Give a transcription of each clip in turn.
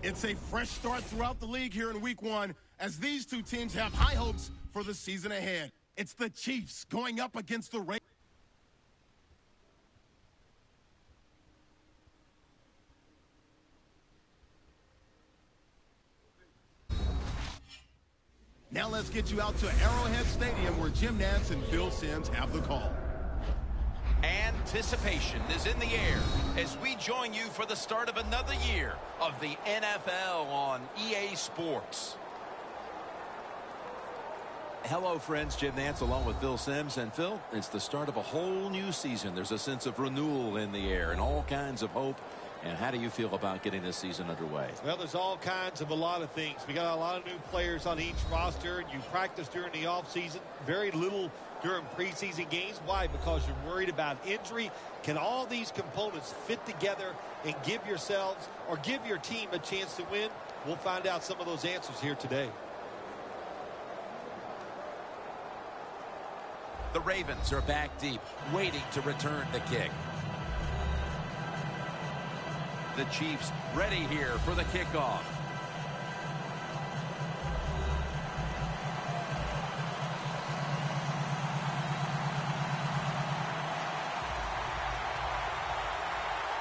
It's a fresh start throughout the league here in week one as these two teams have high hopes for the season ahead. It's the Chiefs going up against the Ravens. Now let's get you out to Arrowhead Stadium where Jim Nantz and Phil Simms have the call. Anticipation is in the air as we join you for the start of another year of the NFL on EA Sports. Hello, friends. Jim Nantz along with Phil Simms. And Phil, it's the start of a whole new season. There's a sense of renewal in the air and all kinds of hope. And how do you feel about getting this season underway? Well, there's all kinds of a lot of things. We got a lot of new players on each roster, and you practice during the offseason. Very little during preseason games. Why? Because you're worried about injury. Can all these components fit together and give yourselves or give your team a chance to win? We'll find out some of those answers here today. The Ravens are back deep, waiting to return the kick. The Chiefs ready here for the kickoff.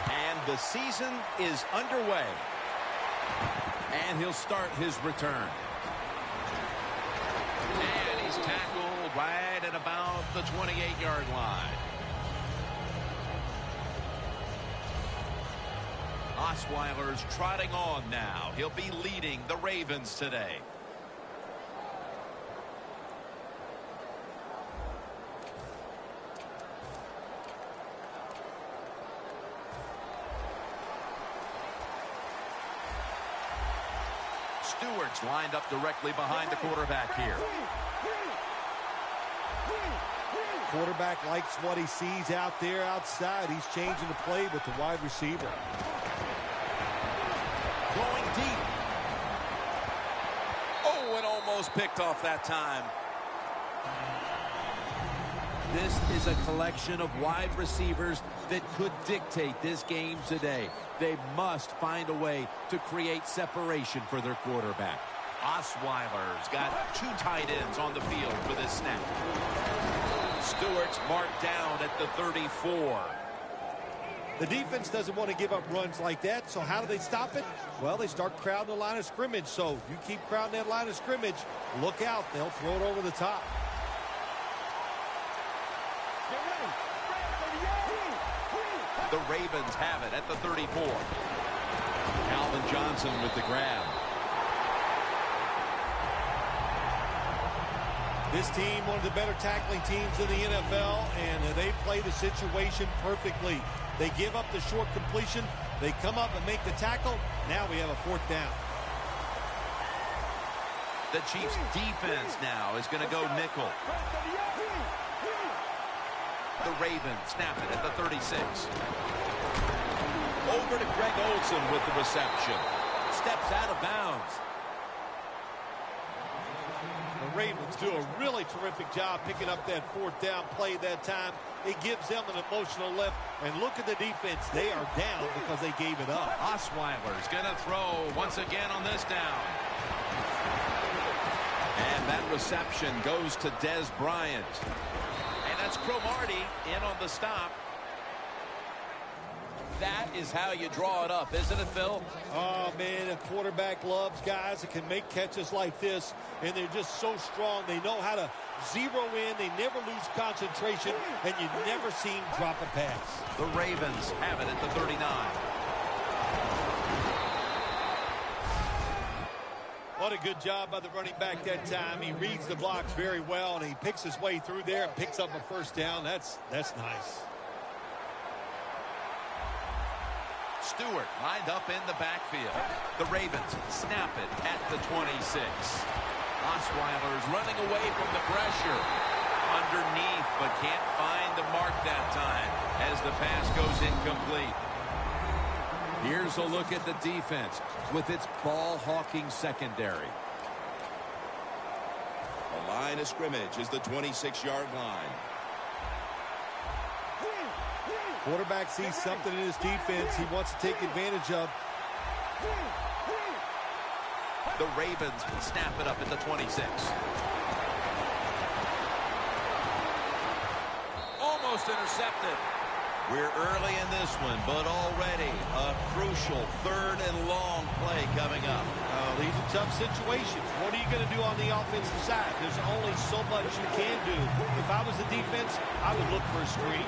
And the season is underway. And he'll start his return. And he's tackled right at about the 28-yard line. Osweiler's trotting on now. He'll be leading the Ravens today. Stewart's lined up directly behind the quarterback here. Quarterback likes what he sees out there outside. He's changing the play with the wide receiver. Going deep. Oh, and almost picked off that time. This is a collection of wide receivers that could dictate this game today. They must find a way to create separation for their quarterback. Osweiler's got two tight ends on the field for this snap. Stewart's marked down at the 34. The defense doesn't want to give up runs like that, so how do they stop it? Well, they start crowding the line of scrimmage, so you keep crowding that line of scrimmage, look out, they'll throw it over the top. The Ravens have it at the 34. Calvin Johnson with the grab. This team, one of the better tackling teams in the NFL, and they play the situation perfectly. They give up the short completion. They come up and make the tackle. Now we have a fourth down. The Chiefs defense now is going to go nickel. The Ravens snap it at the 36. Over to Greg Olsen with the reception. Steps out of bounds. The Ravens do a really terrific job picking up that fourth down play that time. It gives them an emotional lift. And look at the defense. They are down because they gave it up. Osweiler's going to throw once again on this down. And that reception goes to Des Bryant. And that's Cromartie in on the stop. That is how you draw it up, isn't it, Phil? Oh, man, a quarterback loves guys that can make catches like this, and they're just so strong. They know how to zero in. They never lose concentration, and you never see them drop a pass. The Ravens have it at the 39. What a good job by the running back that time. He reads the blocks very well, and he picks his way through there and picks up a first down. That's nice. Stewart lined up in the backfield. The Ravens snap it at the 26. Osweiler's running away from the pressure. Underneath, but can't find the mark that time as the pass goes incomplete. Here's a look at the defense with its ball-hawking secondary. The line of scrimmage is the 26-yard line. Quarterback sees something in his defense he wants to take advantage of. The Ravens snap it up at the 26. Almost intercepted. We're early in this one, but already a crucial 3rd and long play coming up. These are tough situations. What are you going to do on the offensive side? There's only so much you can do. If I was the defense, I would look for a screen.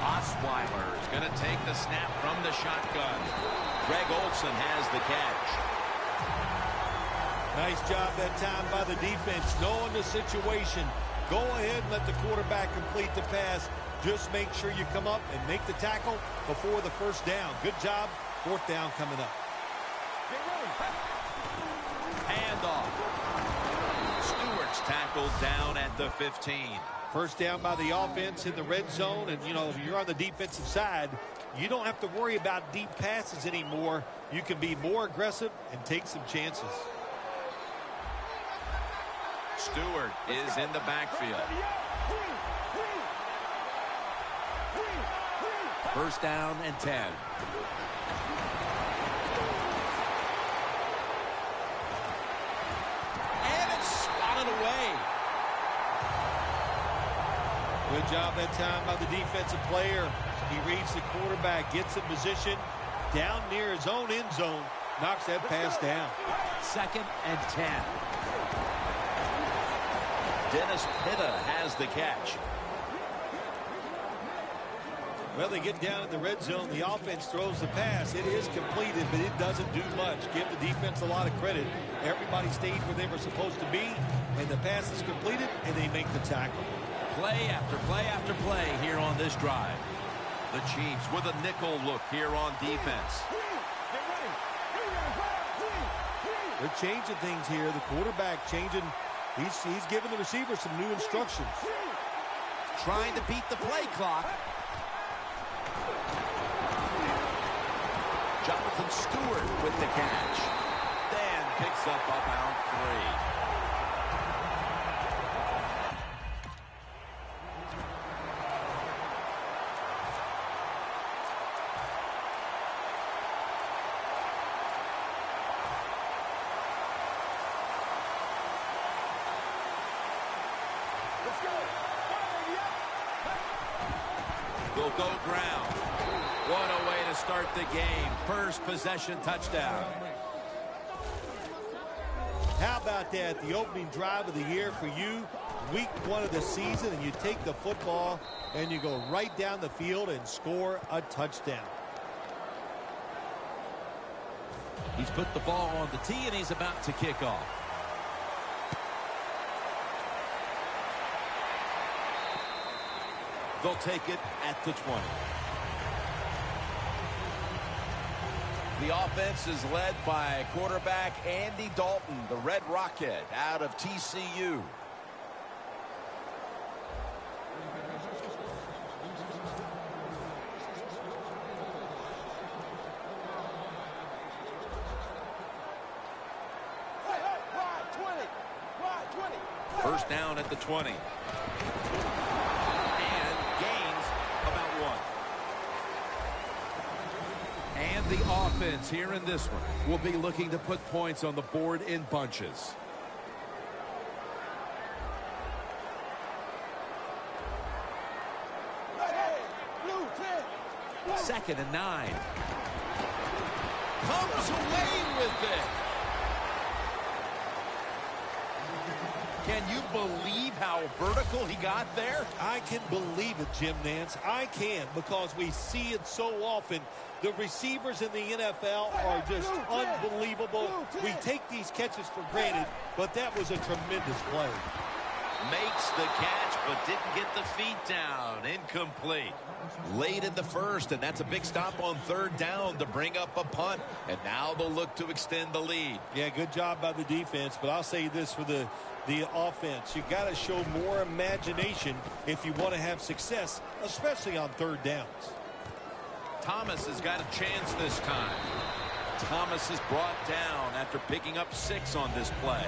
Osweiler is going to take the snap from the shotgun. Greg Olsen has the catch. Nice job that time by the defense, knowing the situation. Go ahead and let the quarterback complete the pass. Just make sure you come up and make the tackle before the first down. Good job. 4th down coming up. Handoff. Stewart's tackled down at the 15. First down by the offense in the red zone. And, you know, if you're on the defensive side, you don't have to worry about deep passes anymore. You can be more aggressive and take some chances. Stewart is in the backfield. First down and 10. And it's swatted away. Good job that time by the defensive player. He reads the quarterback, gets in position down near his own end zone, knocks that pass down. 2nd and 10. Dennis Pitta has the catch. Well, they get down in the red zone. The offense throws the pass. It is completed, but it doesn't do much. Give the defense a lot of credit. Everybody stayed where they were supposed to be, and the pass is completed, and they make the tackle. Play after play after play here on this drive. The Chiefs with a nickel look here on defense. They're changing things here. The quarterback changing. He's giving the receiver some new instructions. Trying to beat the play clock. Jonathan Stewart with the catch. Dan picks up about 3. Will go ground. What a way to start the game. First possession touchdown. How about that? The opening drive of the year for you. Week 1 of the season, and you take the football and you go right down the field and score a touchdown. He's put the ball on the tee, and he's about to kick off. They'll take it at the 20. The offense is led by quarterback Andy Dalton, the Red Rocket, out of TCU. First down at the 20. And the offense here in this one will be looking to put points on the board in bunches. Second and 9. Comes away with it. Can you believe how vertical he got there? I can believe it, Jim Nance. I can, because we see it so often. The receivers in the NFL are just unbelievable. We take these catches for granted, but that was a tremendous play. Makes the catch, but didn't get the feet down. Incomplete. Late in the first, and that's a big stop on 3rd down to bring up a punt. And now they'll look to extend the lead. Yeah, good job by the defense, but I'll say this for the offense. You got to show more imagination if you want to have success, especially on 3rd downs. Thomas has got a chance this time. Thomas is brought down after picking up 6 on this play.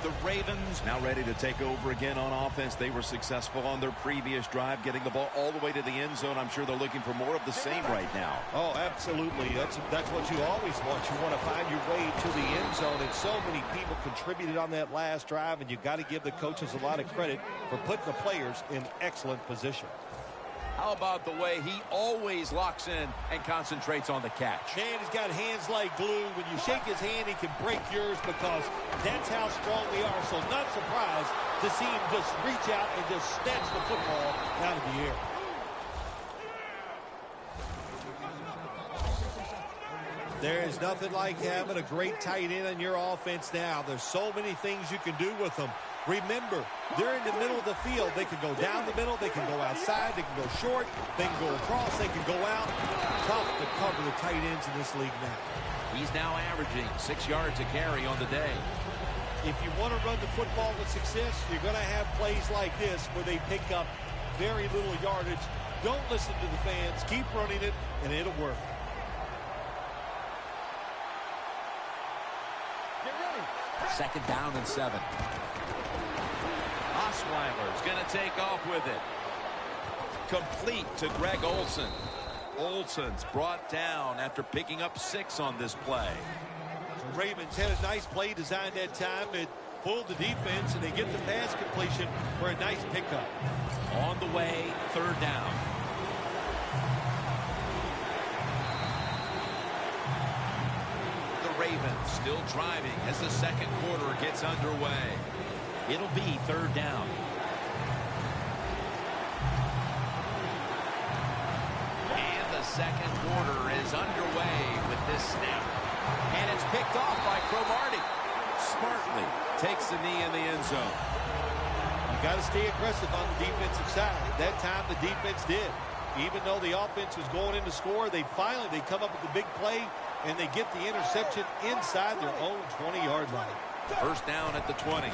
The Ravens now ready to take over again on offense. They were successful on their previous drive, getting the ball all the way to the end zone. I'm sure they're looking for more of the same right now. Oh, absolutely. That's what you always want. You want to find your way to the end zone, and so many people contributed on that last drive, and you've got to give the coaches a lot of credit for putting the players in excellent position. How about the way he always locks in and concentrates on the catch? Man, he's got hands like glue. When you shake his hand, he can break yours because that's how strong they are. So not surprised to see him just reach out and just snatch the football out of the air. There is nothing like having a great tight end on your offense now. There's so many things you can do with them. Remember, they're in the middle of the field. They can go down the middle. They can go outside. They can go short. They can go across. They can go out. Tough to cover the tight ends in this league now. He's now averaging 6 yards a carry on the day. If you want to run the football with success, you're going to have plays like this where they pick up very little yardage. Don't listen to the fans. Keep running it, and it'll work. Second down and 7. Osweiler's going to take off with it. Complete to Greg Olsen. Olsen's brought down after picking up 6 on this play. The Ravens had a nice play designed that time. It fooled the defense, and they get the pass completion for a nice pickup. On the way, third down. The Ravens still driving as the second quarter gets underway. It'll be third down. And the second quarter is underway with this snap. And it's picked off by Cromartie. Smartly takes the knee in the end zone. You got to stay aggressive on the defensive side. That time the defense did. Even though the offense was going in to score, they come up with the big play, and they get the interception inside their own 20-yard line. First down at the 20.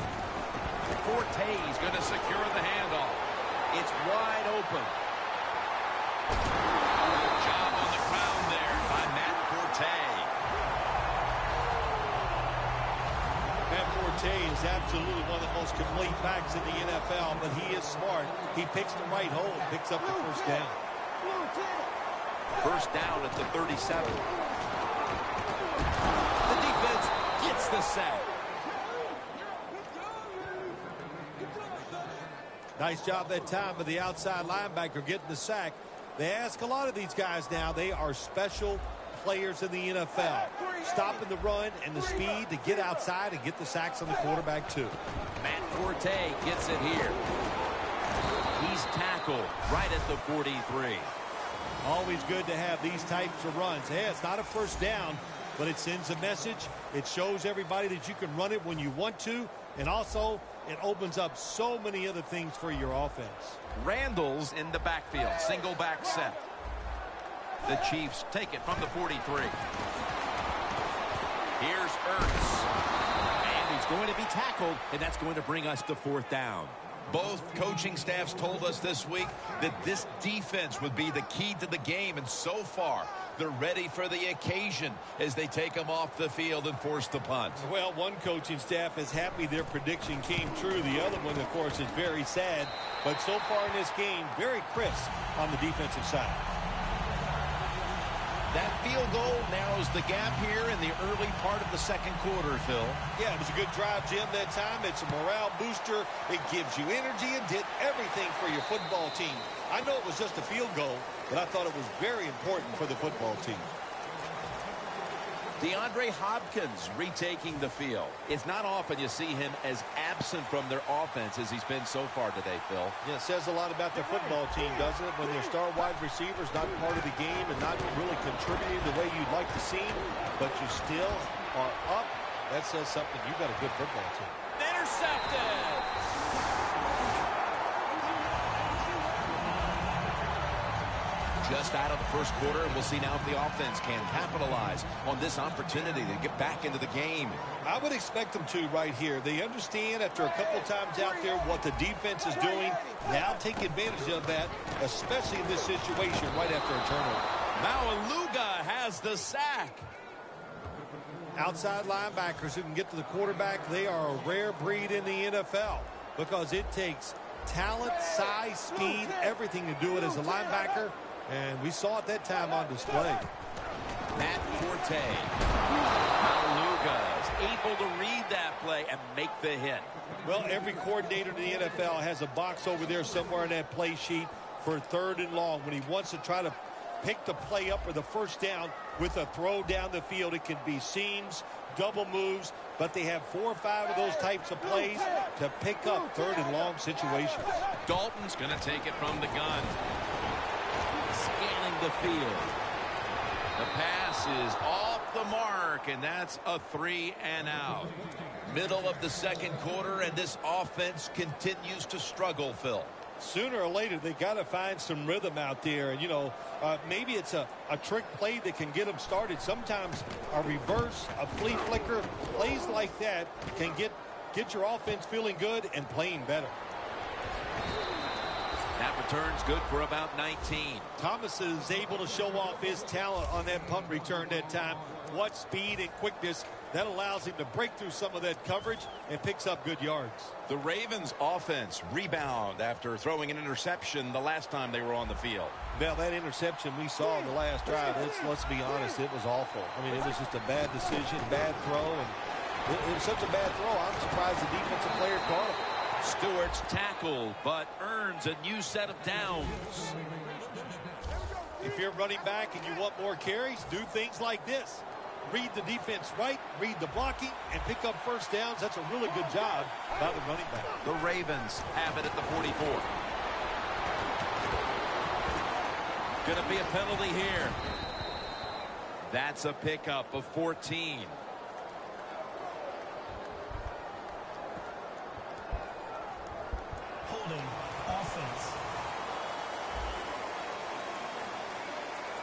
Forte's going to secure the handoff. It's wide open. Good job on the ground there by Matt Forte. Matt Forte is absolutely one of the most complete backs in the NFL, but he is smart. He picks the right hole and picks up the first down. First down at the 37. The defense gets the sack. Nice job that time by the outside linebacker getting the sack. They ask a lot of these guys now. They are special players in the NFL. Stopping the run and the speed to get outside and get the sacks on the quarterback too. Matt Forte gets it here. He's tackled right at the 43. Always good to have these types of runs. Hey, it's not a first down, but it sends a message. It shows everybody that you can run it when you want to, and also it opens up so many other things for your offense. Randall's in the backfield. Single back set. The Chiefs take it from the 43. Here's Ertz. And he's going to be tackled, and that's going to bring us to fourth down. Both coaching staffs told us this week that this defense would be the key to the game, and so far they're ready for the occasion as they take them off the field and force the punt. Well, one coaching staff is happy their prediction came true. The other one, of course, is very sad. But so far in this game, very crisp on the defensive side. That field goal narrows the gap here in the early part of the second quarter, Phil. Yeah, it was a good drive, Jim, that time. It's a morale booster. It gives you energy and did everything for your football team. I know it was just a field goal, but I thought it was very important for the football team. DeAndre Hopkins retaking the field. It's not often you see him as absent from their offense as he's been so far today, Phil. Yeah, it says a lot about their football team, doesn't it? When their star wide receiver's not part of the game and not really contributing the way you'd like to see him, but you still are up, that says something. You've got a good football team. Intercepted! Just out of the first quarter, and we'll see now if the offense can capitalize on this opportunity to get back into the game. I would expect them to right here. They understand after a couple times out there what the defense is doing. Now take advantage of that, especially in this situation right after a turnover. Maualuga has the sack. Outside linebackers who can get to the quarterback, they are a rare breed in the NFL because it takes talent, size, speed, everything to do it as a linebacker, and we saw it that time on display. Matt Forte. Maluga's able to read that play and make the hit. Well, every coordinator in the NFL has a box over there somewhere in that play sheet for 3rd and long when he wants to try to pick the play up or the first down with a throw down the field. It can be seams, double moves, but they have 4 or 5 of those types of plays to pick up 3rd and long situations. Dalton's going to take it from the gun. Scanning the field. The pass is off the mark, and that's a 3 and out. Middle of the second quarter, and this offense continues to struggle, Phil. Sooner or later, they got to find some rhythm out there. And, you know, maybe it's a trick play that can get them started. Sometimes a reverse, a flea flicker, plays like that can get your offense feeling good and playing better. That return's good for about 19. Thomas is able to show off his talent on that punt return that time. What speed and quickness that allows him to break through some of that coverage and picks up good yards. The Ravens offense rebound after throwing an interception the last time they were on the field. Well, that interception we saw in the last drive, let's be honest, it was awful. I mean, it was just a bad decision, bad throw, and it was such a bad throw, I'm surprised the defensive player caught it. Stewart's tackled, but earns a new set of downs. If you're running back and you want more carries, do things like this. Read the defense right, read the blocking, and pick up first downs. That's a really good job by the running back. The Ravens have it at the 44. Going to be a penalty here. That's a pickup of 14. Holding offense.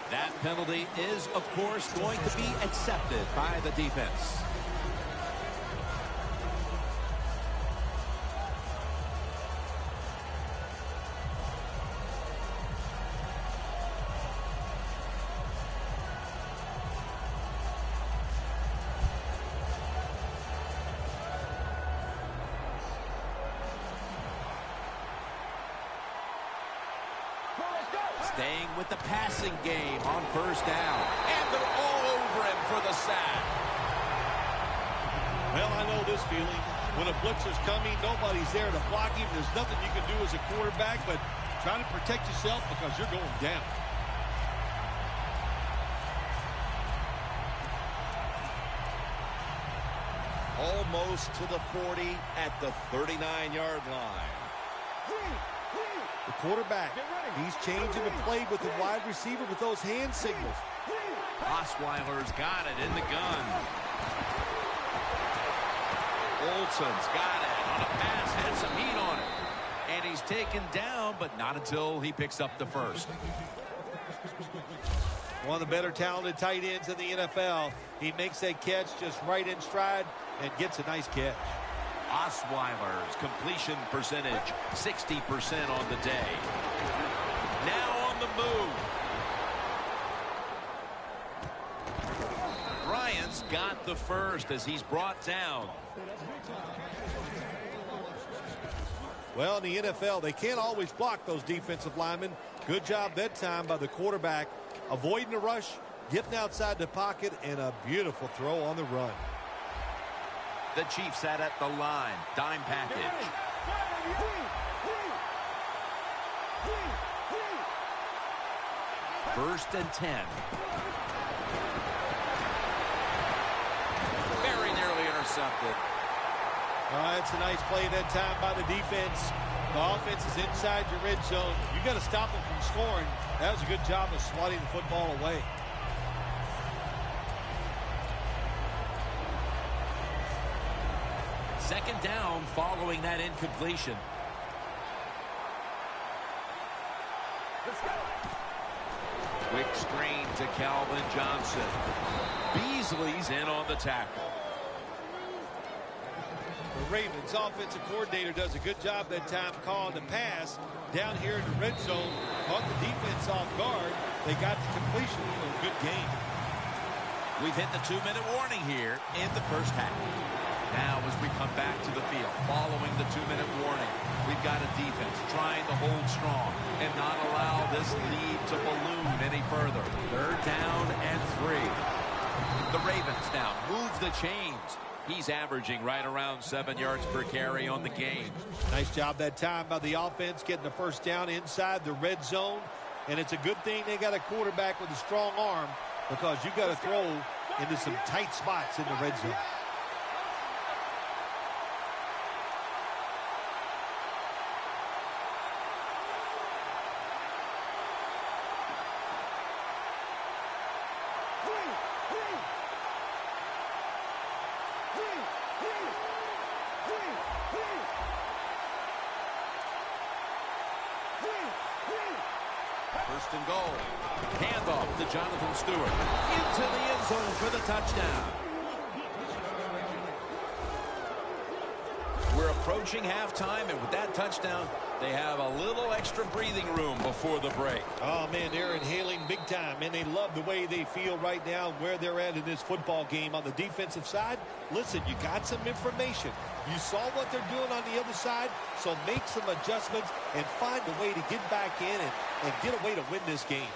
That penalty is, of course, going to be accepted by the defense. Staying with the passing game on first down. And they're all over him for the sack. Well, I know this feeling. When a blitzer's coming, nobody's there to block him. There's nothing you can do as a quarterback, but try to protect yourself because you're going down. Almost to the 40 at the 39-yard line. The quarterback, he's changing the play with the wide receiver with those hand signals. Osweiler's got it in the gun. Olsen's got it on a pass, had some heat on it. And he's taken down, but not until he picks up the first. One of the better talented tight ends in the NFL. He makes that catch just right in stride and gets a nice catch. Osweiler's completion percentage, 60% on the day. Now on the move. Bryant's got the first as he's brought down. Well, in the NFL, they can't always block those defensive linemen. Good job that time by the quarterback, avoiding the rush, getting outside the pocket, and a beautiful throw on the run. The Chiefs sat at the line. Dime package. First and 10. Very nearly intercepted. That's a nice play that time by the defense. The offense is inside your red zone. You got to stop them from scoring. That was a good job of swatting the football away. Second down following that incompletion. Quick screen to Calvin Johnson. Beasley's in on the tackle. The Ravens offensive coordinator does a good job that time calling the pass down here in the red zone. Caught the defense off guard. They got the completion for a good game. We've hit the 2-minute warning here in the first half. Now as we come back to the field, following the 2-minute warning, we've got a defense trying to hold strong and not allow this lead to balloon any further. 3rd down and 3. The Ravens now move the chains. He's averaging right around 7 yards per carry on the game. Nice job that time by the offense getting the first down inside the red zone. And it's a good thing they got a quarterback with a strong arm, because you got to throw into some tight spots in the red zone. First and goal. Handoff to Jonathan Stewart. Into the end zone for the touchdown. We're approaching halftime, and with that touchdown, they have a little extra breathing room before the break. Oh, man, they're inhaling big time, and they love the way they feel right now where they're at in this football game. On the defensive side, listen, you got some information. You saw what they're doing on the other side, so make some adjustments and find a way to get back in and get a way to win this game.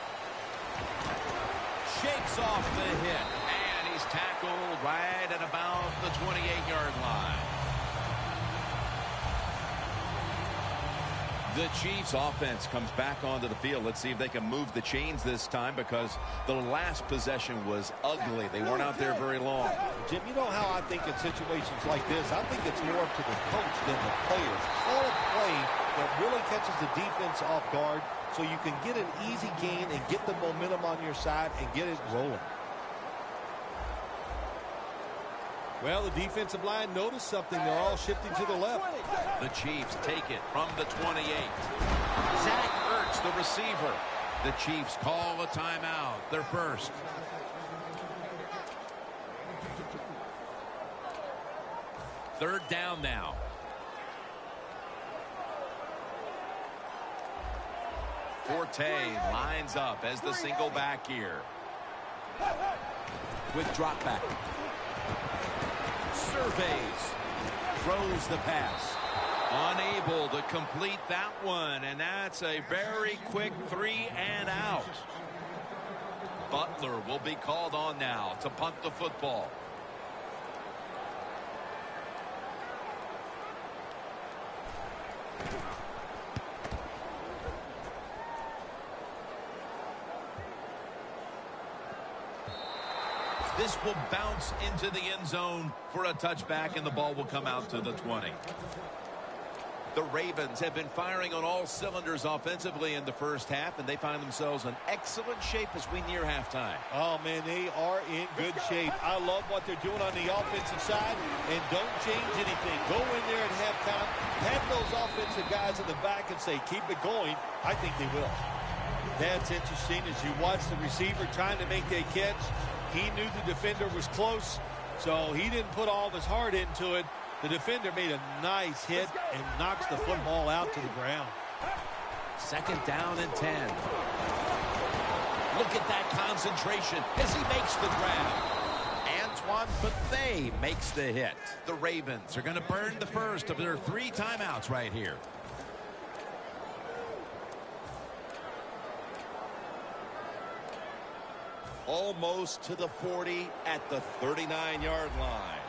Shakes off the hit, and he's tackled right at about the 28-yard line. The Chiefs offense comes back onto the field. Let's see if they can move the chains this time, because the last possession was ugly. They weren't out there very long. Jim, you know how I think in situations like this, I think it's more up to the coach than the players. Call a play that really catches the defense off guard so you can get an easy gain and get the momentum on your side and get it rolling. Well, the defensive line noticed something. They're all shifting to the left. The Chiefs take it from the 28. Zach Ertz, the receiver. The Chiefs call a timeout. Their first. Third down now. Forte lines up as the single back here. With drop back. Surveys. Throws the pass. Unable to complete that one, and that's a very quick 3 and out. Butler will be called on now to punt the football. This will bounce into the end zone for a touchback, and the ball will come out to the 20. The Ravens have been firing on all cylinders offensively in the first half, and they find themselves in excellent shape as we near halftime. Oh, man, they are in good shape. I love what they're doing on the offensive side, and don't change anything. Go in there at halftime, have those offensive guys in the back and say, keep it going. I think they will. That's interesting as you watch the receiver trying to make that catch. He knew the defender was close, so he didn't put all of his heart into it. The defender made a nice hit and knocks the football out to the ground. Second down and 10. Look at that concentration as he makes the grab. Antoine Bethea makes the hit. The Ravens are going to burn the first of their 3 timeouts right here. Almost to the 40 at the 39-yard line.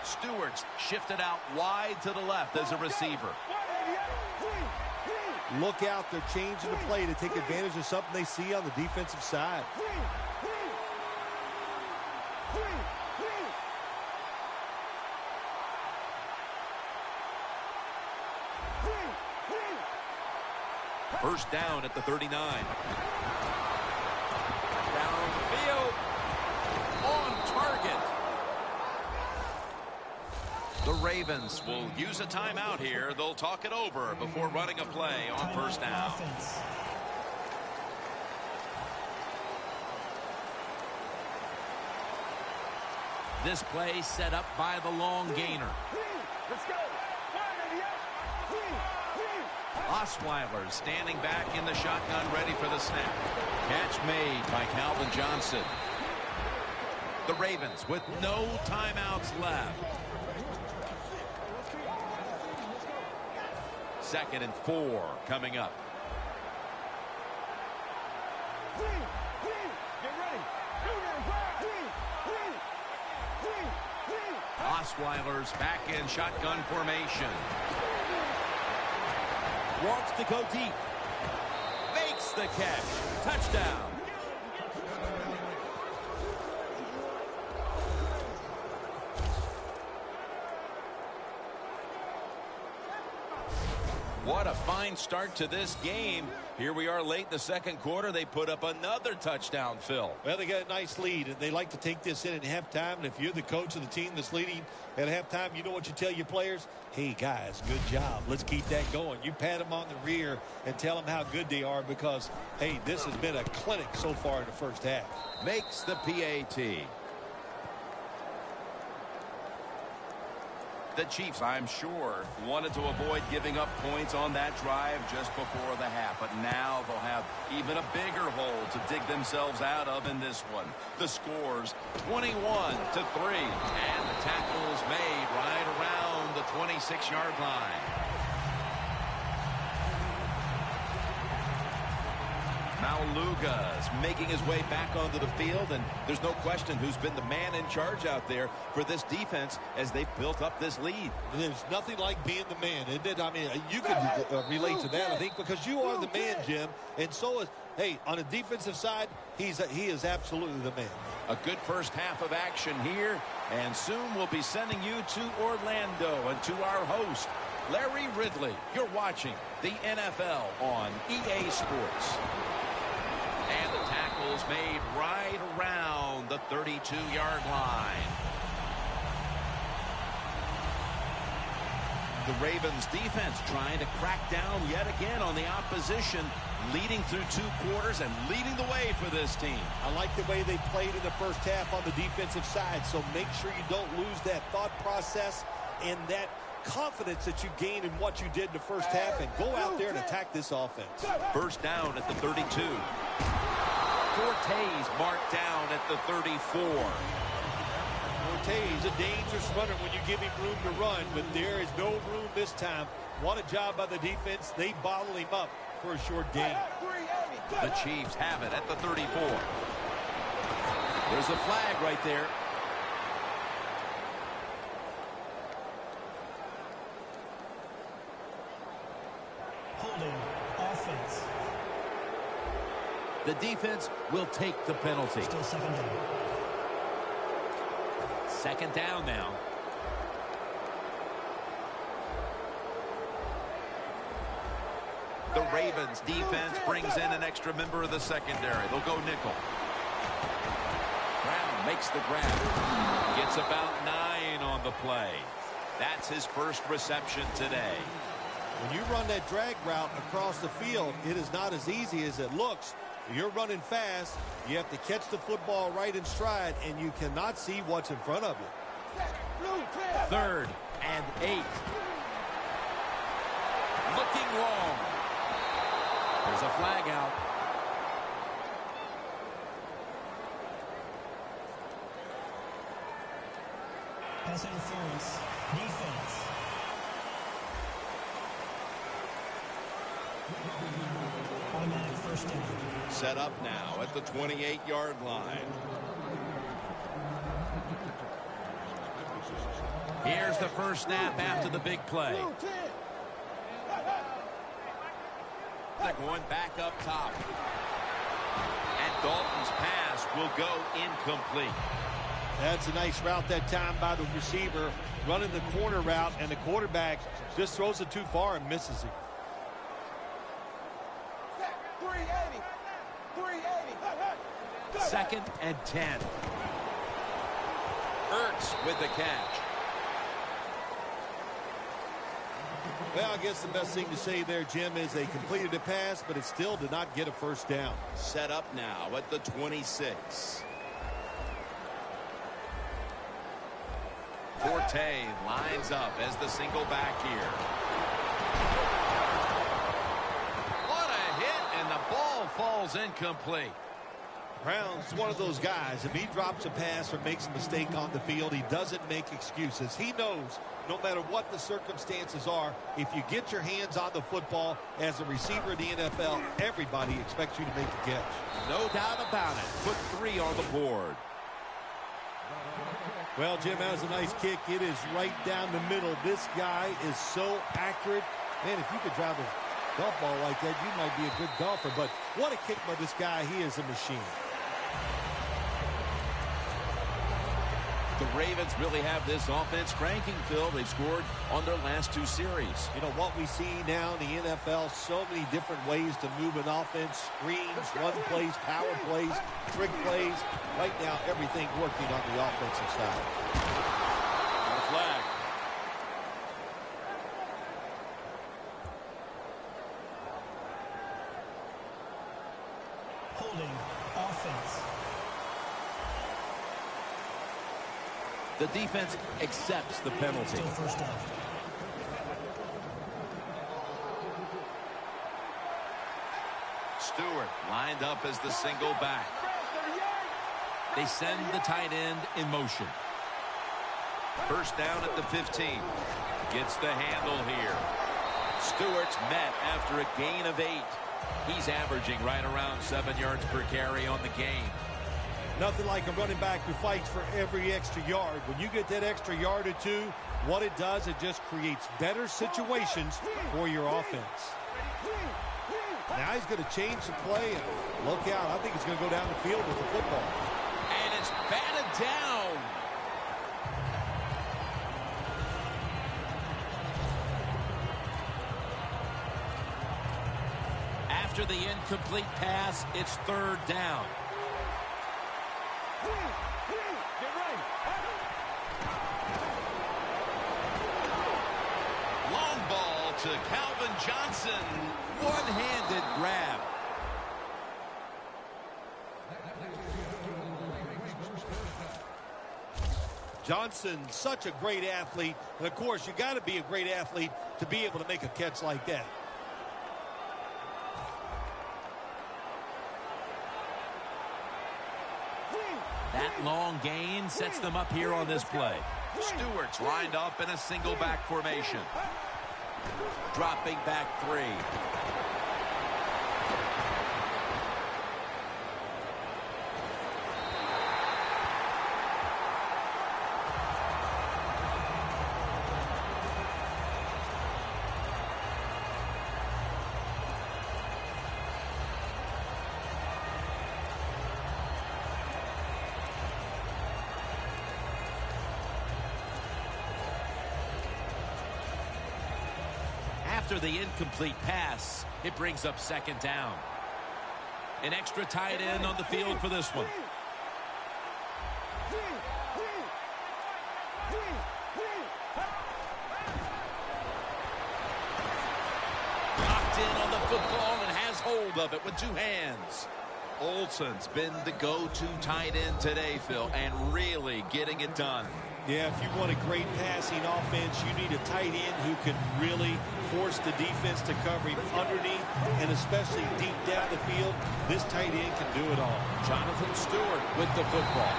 Stewart's shifted out wide to the left as a receiver. Look out, they're changing the play to take advantage of something they see on the defensive side. First down at the 39. Downfield. On target. The Ravens will use a timeout here. They'll talk it over before running a play on first down. This play set up by the long gainer. Let's go. Osweiler standing back in the shotgun, ready for the snap. Catch made by Calvin Johnson. The Ravens with no timeouts left. 2nd and 4 coming up. Osweiler's back in shotgun formation. Wants to go deep. Makes the catch. Touchdown. What a fine start to this game. Here we are late in the second quarter. They put up another touchdown, Phil. Well, they got a nice lead, and they like to take this in at halftime. And if you're the coach of the team that's leading at halftime, you know what you tell your players? Hey, guys, good job. Let's keep that going. You pat them on the rear and tell them how good they are because, hey, this has been a clinic so far in the first half. Makes the PAT. The Chiefs, I'm sure, wanted to avoid giving up points on that drive just before the half. But now they'll have even a bigger hole to dig themselves out of in this one. The score's 21-3. And the tackle's made right around the 26-yard line. Maluga's making his way back onto the field, and there's no question who's been the man in charge out there for this defense as they've built up this lead. There's nothing like being the man, isn't it? I mean, you can relate to that, I think, because you are the man, Jim, and so is, hey, on the defensive side, he is absolutely the man. A good first half of action here, and soon we'll be sending you to Orlando and to our host, Larry Ridley. You're watching the NFL on EA Sports. And the tackle's made right around the 32-yard line. The Ravens defense trying to crack down yet again on the opposition, leading through 2 quarters and leading the way for this team. I like the way they played in the first half on the defensive side, so make sure you don't lose that thought process and that confidence that you gained in what you did in the first half, and go out there and attack this offense. First down at the 32. Forte's marked down at the 34. Forte is a dangerous runner when you give him room to run, but there is no room this time. What a job by the defense. They bottle him up for a short gain. The Chiefs have it at the 34. There's a flag right there. Holding offense. The defense will take the penalty. Still 2nd down. 2nd down now. The Ravens defense brings in an extra member of the secondary. They'll go nickel. Brown makes the grab. Gets about 9 on the play. That's his first reception today. When you run that drag route across the field, it is not as easy as it looks. You're running fast. You have to catch the football right in stride, and you cannot see what's in front of you. 3rd and 8. Looking long. There's a flag out. Pass interference. Defense. Automatic 1st down. Set up now at the 28-yard line. Here's the first snap after the big play. They're going back up top. And Dalton's pass will go incomplete. That's a nice route that time by the receiver, running the corner route, and the quarterback just throws it too far and misses it. 2nd and 10. Ertz with the catch. Well, I guess the best thing to say there, Jim, is they completed a pass, but it still did not get a first down. Set up now at the 26. Forte lines up as the single back here. What a hit, and the ball falls incomplete. Brown's one of those guys. If he drops a pass or makes a mistake on the field, he doesn't make excuses. He knows no matter what the circumstances are, if you get your hands on the football as a receiver in the NFL, everybody expects you to make the catch. No doubt about it. Put 3 on the board. Well, Jim, that was a nice kick. It is right down the middle. This guy is so accurate. Man, if you could drive a golf ball like that, you might be a good golfer. But what a kick by this guy. He is a machine. The Ravens really have this offense cranking, Phil. They've scored on their last 2 series. You know, what we see now in the NFL, so many different ways to move an offense. Screens, run plays, power plays, trick plays. Right now, everything working on the offensive side. On the flag. Holding offense. The defense accepts the penalty. Still first down. Stewart lined up as the single back. They send the tight end in motion. First down at the 15. Gets the handle here. Stewart's met after a gain of 8. He's averaging right around 7 yards per carry on the game. Nothing like a running back who fights for every extra yard. When you get that extra yard or 2, what it does, it just creates better situations for your offense. Now he's going to change the play. And look out. I think he's going to go down the field with the football. And it's batted down. After the incomplete pass, it's 3rd down. Long ball to Calvin Johnson. One-handed grab. Johnson, such a great athlete. And, of course, you got to be a great athlete to be able to make a catch like that. That long gain sets them up here on this play. Stewart's lined up in a single back formation. Dropping back 3. After the incomplete pass, it brings up 2nd down. An extra tight end on the field for this one. Locked in on the football and has hold of it with 2 hands. Olsen's been the go-to tight end today, Phil, and really getting it done. Yeah, if you want a great passing offense, you need a tight end who can really force the defense to cover him underneath and especially deep down the field. This tight end can do it all. Jonathan Stewart with the football.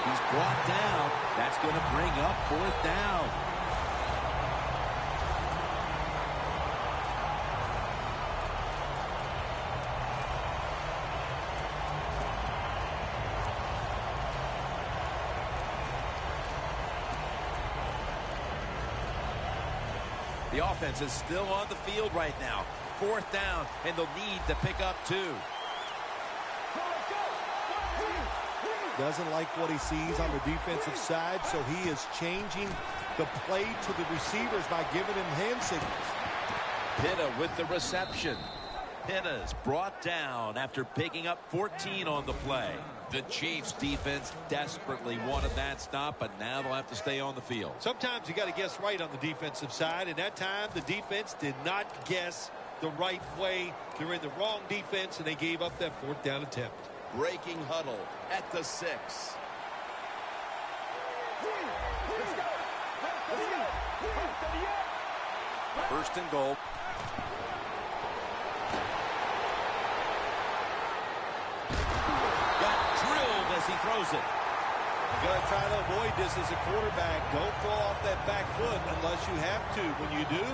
He's brought down. That's going to bring up 4th down. The offense is still on the field right now. 4th down, and they'll need to pick up 2. Doesn't like what he sees on the defensive side, so he is changing the play to the receivers by giving him hand signals. Pitta with the reception. Pitta's brought down after picking up 14 on the play. The Chiefs defense desperately wanted that stop, but now they'll have to stay on the field. Sometimes you got to guess right on the defensive side, and that time the defense did not guess the right way. They're in the wrong defense, and they gave up that 4th down attempt. Breaking huddle at the 6. First and goal. Got throws it. You got to try to avoid this as a quarterback. Don't throw off that back foot unless you have to. When you do,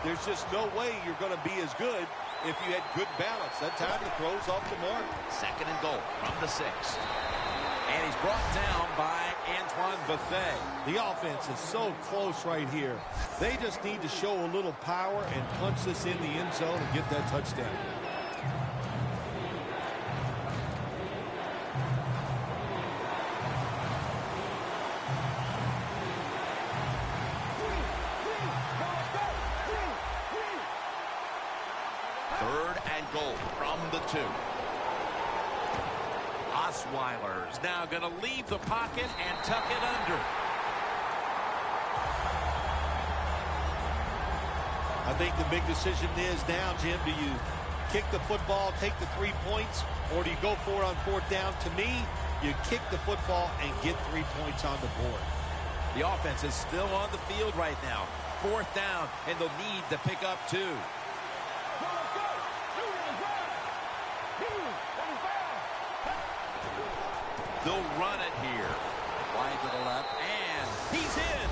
there's just no way you're going to be as good if you had good balance. That time the throw's off the mark. 2nd and goal from the 6. And he's brought down by Antoine Bethea. The offense is so close right here. They just need to show a little power and punch this in the end zone and get that touchdown. From the 2. Osweiler's now going to leave the pocket and tuck it under. I think the big decision is now, Jim, do you kick the football, take the 3 points, or do you go for it on 4th down? To me, you kick the football and get 3 points on the board. The offense is still on the field right now. 4th down, and they'll need to pick up 2. They'll run it here. Wide to the left, and he's in.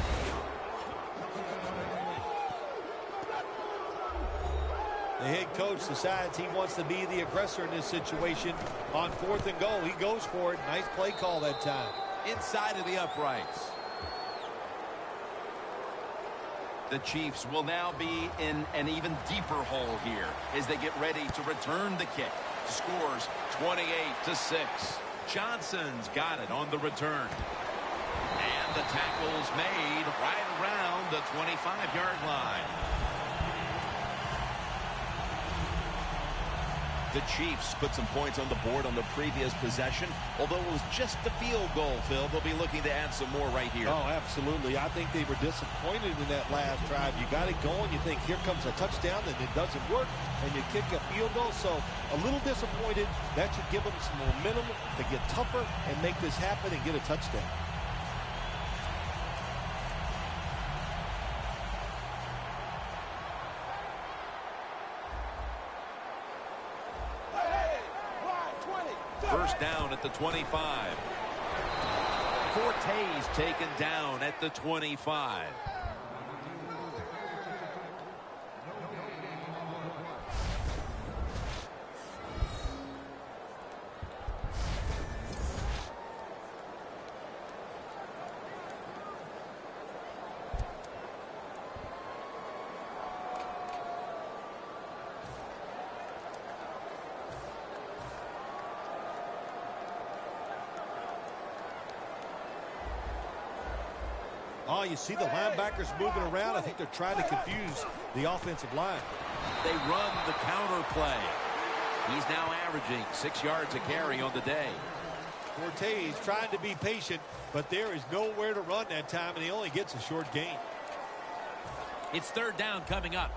The head coach decides he wants to be the aggressor in this situation. On 4th and goal, he goes for it. Nice play call that time. Inside of the uprights. The Chiefs will now be in an even deeper hole here as they get ready to return the kick. Scores 28-6. Johnson's got it on the return. And the tackle's made right around the 25-yard line. The Chiefs put some points on the board on the previous possession. Although it was just a field goal, Phil, they'll be looking to add some more right here. Oh, absolutely. I think they were disappointed in that last drive. You got it going. You think, here comes a touchdown, and it doesn't work, and you kick a field goal. So a little disappointed. That should give them some momentum to get tougher and make this happen and get a touchdown. First down at the 25. Forte's taken down at the 25. Oh, you see the linebackers moving around. I think they're trying to confuse the offensive line. They run the counter play. He's now averaging 6 yards a carry on the day. Forte's trying to be patient, but there is nowhere to run that time, and he only gets a short gain. It's 3rd down coming up.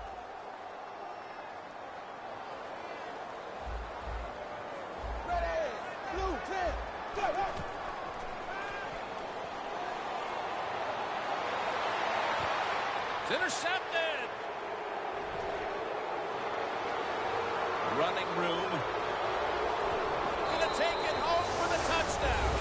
Ready, blue 10, go. It's intercepted. Running room. Gonna take it home for the touchdown.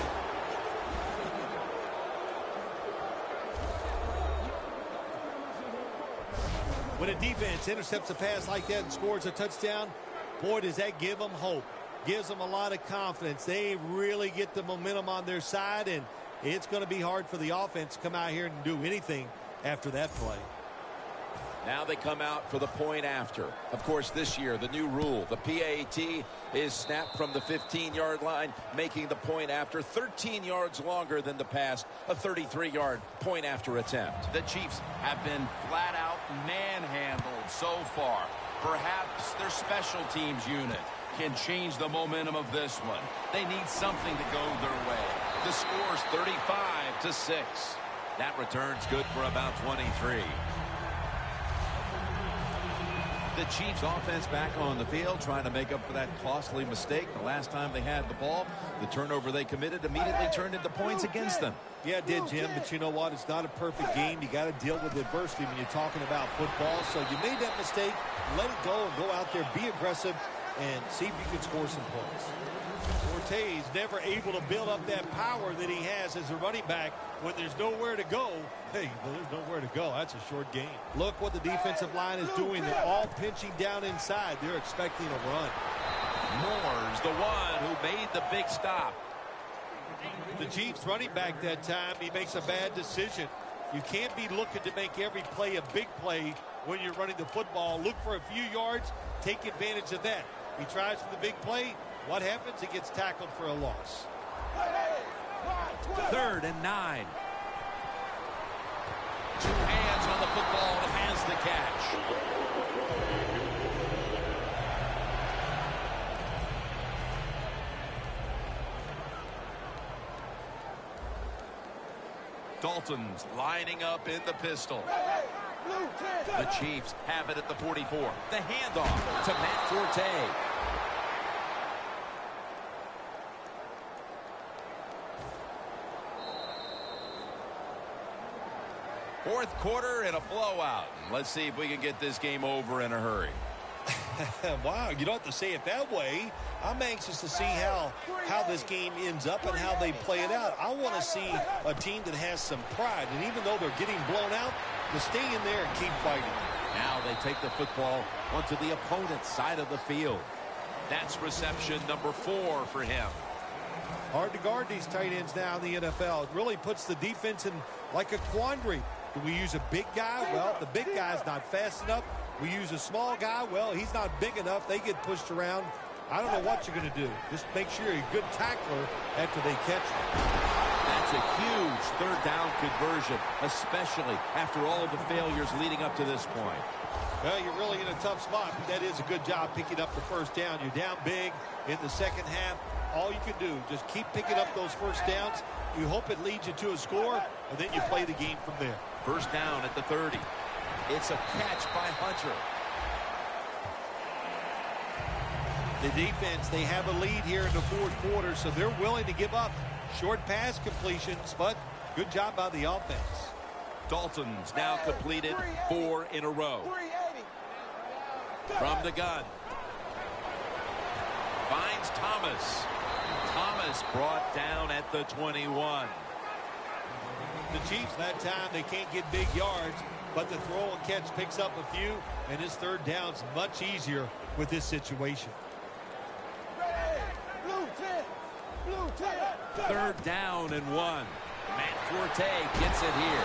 When a defense intercepts a pass like that and scores a touchdown, boy, does that give them hope. Gives them a lot of confidence. They really get the momentum on their side, and it's going to be hard for the offense to come out here and do anything after that play. Now they come out for the point after. Of course, this year, the new rule, the PAT, is snapped from the 15-yard line, making the point after 13 yards longer than the past, a 33-yard point after attempt. The Chiefs have been flat out manhandled so far. Perhaps their special teams unit can change the momentum of this one. They need something to go their way. The score's 35-6. That return's good for about 23. The Chiefs offense back on the field trying to make up for that costly mistake the last time they had the ball. The turnover they committed immediately turned into points against them. Yeah, it did, Jim, but you know what? It's not a perfect game. You got to deal with adversity when you're talking about football. So you made that mistake, let it go and go out there, be aggressive, and see if you can score some points. Forte is never able to build up that power that he has as a running back when there's nowhere to go. Hey, there's nowhere to go. That's a short game. Look what the defensive line is doing. They're all pinching down inside. They're expecting a run. Moore's the one who made the big stop. The Chiefs running back that time, he makes a bad decision. You can't be looking to make every play a big play when you're running the football. Look for a few yards, take advantage of that. He tries for the big play. What happens? He gets tackled for a loss. 3rd and 9. 2 hands on the football and has the catch. Dalton's lining up in the pistol. The Chiefs have it at the 44. The handoff to Matt Forte. Fourth quarter and a blowout. Let's see if we can get this game over in a hurry. Wow, you don't have to say it that way. I'm anxious to see how this game ends up and how they play it out. I want to see a team that has some pride, and even though they're getting blown out, to stay in there and keep fighting. Now they take the football onto the opponent's side of the field. That's reception number 4 for him. Hard to guard these tight ends now in the NFL. It really puts the defense in like a quandary. Do we use a big guy? Well, the big guy's not fast enough. We use a small guy. Well, he's not big enough. They get pushed around. I don't know what you're going to do. Just make sure you're a good tackler after they catch you. That's a huge 3rd down conversion, especially after all of the failures leading up to this point. Well, you're really in a tough spot. That is a good job picking up the first down. You're down big in the second half. All you can do, just keep picking up those first downs. You hope it leads you to a score, and then you play the game from there. First down at the 30. It's a catch by Hunter. The defense, they have a lead here in the fourth quarter, so they're willing to give up short pass completions, but good job by the offense. Dalton's now completed 4 in a row. From the gun. Finds Thomas. Thomas brought down at the 21. The Chiefs, that time, they can't get big yards, but the throw and catch picks up a few, and his 3rd down's much easier with this situation. 3rd down and 1. Matt Forte gets it here.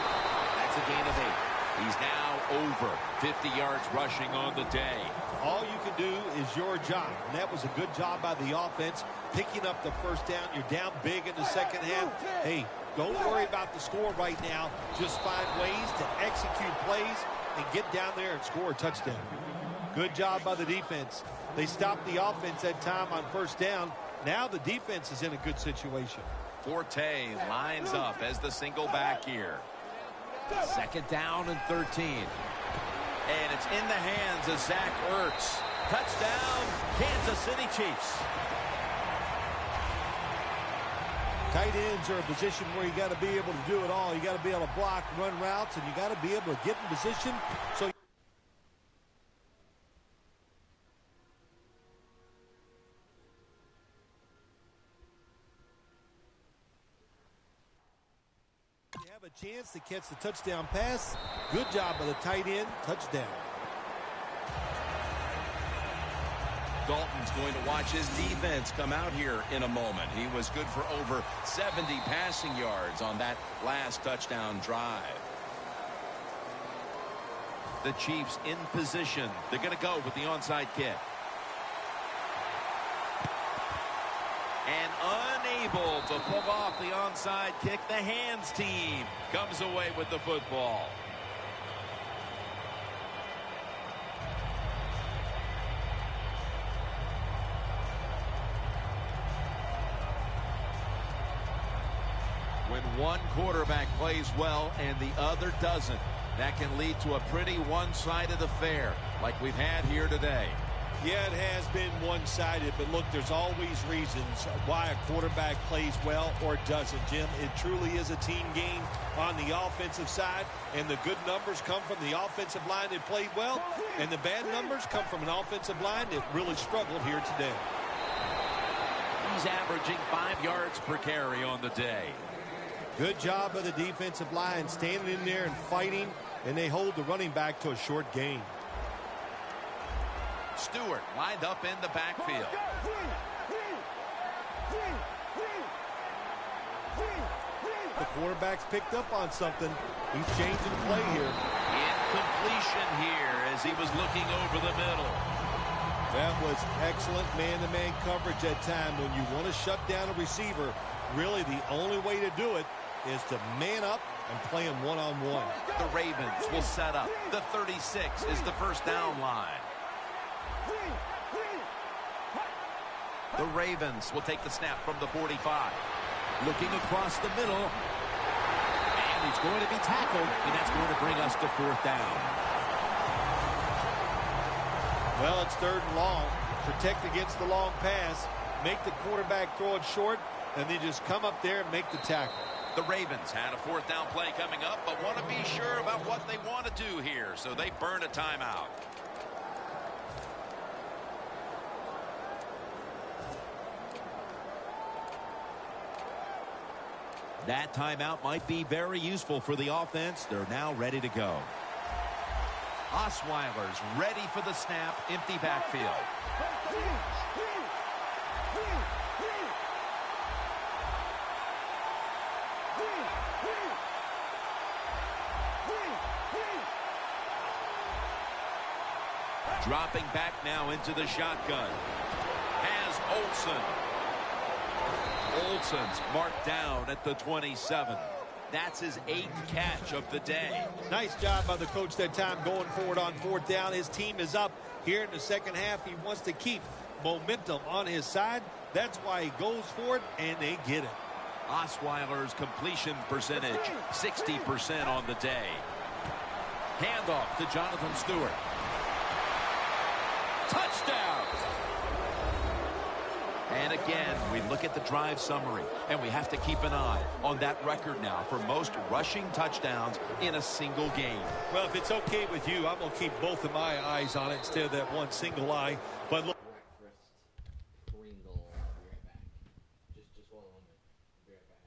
That's a gain of 8. He's now over 50 yards rushing on the day. All you can do is your job, and that was a good job by the offense, picking up the first down. You're down big in the second half. Hey, don't worry about the score right now. Just find ways to execute plays and get down there and score a touchdown. Good job by the defense. They stopped the offense that time on first down. Now the defense is in a good situation. Forte lines up as the single back here. 2nd down and 13. And it's in the hands of Zach Ertz. Touchdown, Kansas City Chiefs. Tight ends are a position where you got to be able to do it all. You got to be able to block, run routes, and you got to be able to get in position. So you have a chance to catch the touchdown pass. Good job by the tight end. Touchdown. Dalton's going to watch his defense come out here in a moment. He was good for over 70 passing yards on that last touchdown drive. The Chiefs in position. They're going to go with the onside kick. And unable to pull off the onside kick, the hands team comes away with the football. When one quarterback plays well and the other doesn't, that can lead to a pretty one-sided affair like we've had here today. Yeah, it has been one-sided, but look, there's always reasons why a quarterback plays well or doesn't, Jim. It truly is a team game on the offensive side, and the good numbers come from the offensive line that played well, and the bad numbers come from an offensive line that really struggled here today. He's averaging 5 yards per carry on the day. Good job of the defensive line standing in there and fighting, and they hold the running back to a short gain. Stewart lined up in the backfield. The quarterback's picked up on something. He's changing play here. Incompletion here as he was looking over the middle. That was excellent man-to-man coverage that time. When you want to shut down a receiver, really the only way to do it is to man up and play him one-on-one. The Ravens will set up. The 36 is the first down line. The Ravens will take the snap from the 45. Looking across the middle. And he's going to be tackled, and that's going to bring us to fourth down. Well, it's 3rd and long. Protect against the long pass. Make the quarterback throw it short, and then just come up there and make the tackle. The Ravens had a fourth down play coming up, but want to be sure about what they want to do here, so they burn a timeout. That timeout might be very useful for the offense. They're now ready to go. Osweiler's ready for the snap. Empty backfield. Dropping back now into the shotgun. Has Olsen. Olsen's marked down at the 27. That's his 8th catch of the day. Nice job by the coach that time going forward on 4th down. His team is up here in the second half. He wants to keep momentum on his side. That's why he goes for it, and they get it. Osweiler's completion percentage, 60% on the day. Handoff to Jonathan Stewart. Touchdown! And again, we look at the drive summary, and we have to keep an eye on that record now for most rushing touchdowns in a single game. Well, if it's okay with you, I'm going to keep both of my eyes on it instead of that one single eye. But look. Breakfast, Pringle, I'll be right back. Just hold on a minute. I'll be right back.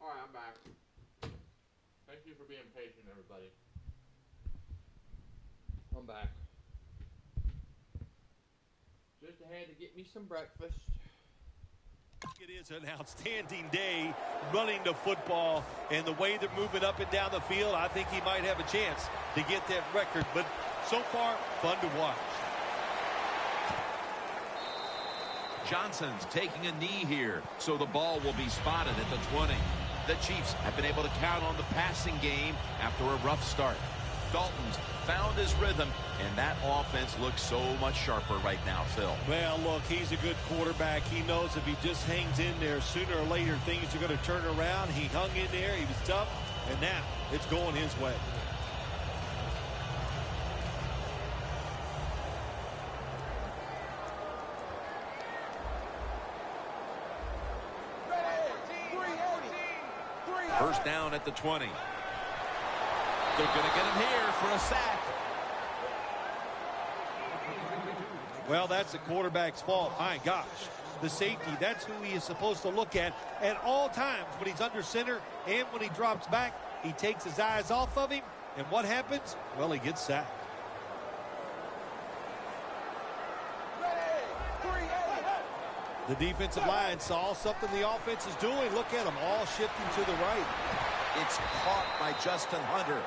Alright, I'm back. Thank you for being patient, everybody. I'm back. Just had to get me some breakfast. It is an outstanding day running the football, and the way they're moving up and down the field, I think he might have a chance to get that record. But so far, fun to watch. Johnson's taking a knee here, so the ball will be spotted at the 20. The Chiefs have been able to count on the passing game after a rough start. Dalton's found his rhythm, and that offense looks so much sharper right now, Phil. Well, look, he's a good quarterback. He knows if he just hangs in there, sooner or later things are going to turn around. He hung in there. He was tough, and now it's going his way. First down at the 20. They're going to get him here for a sack. Well, that's the quarterback's fault. My gosh. The safety, that's who he is supposed to look at all times when he's under center and when he drops back. He takes his eyes off of him, and what happens? Well, he gets sacked. The defensive line saw something the offense is doing. Look at them all shifting to the right. It's caught by Justin Hunter.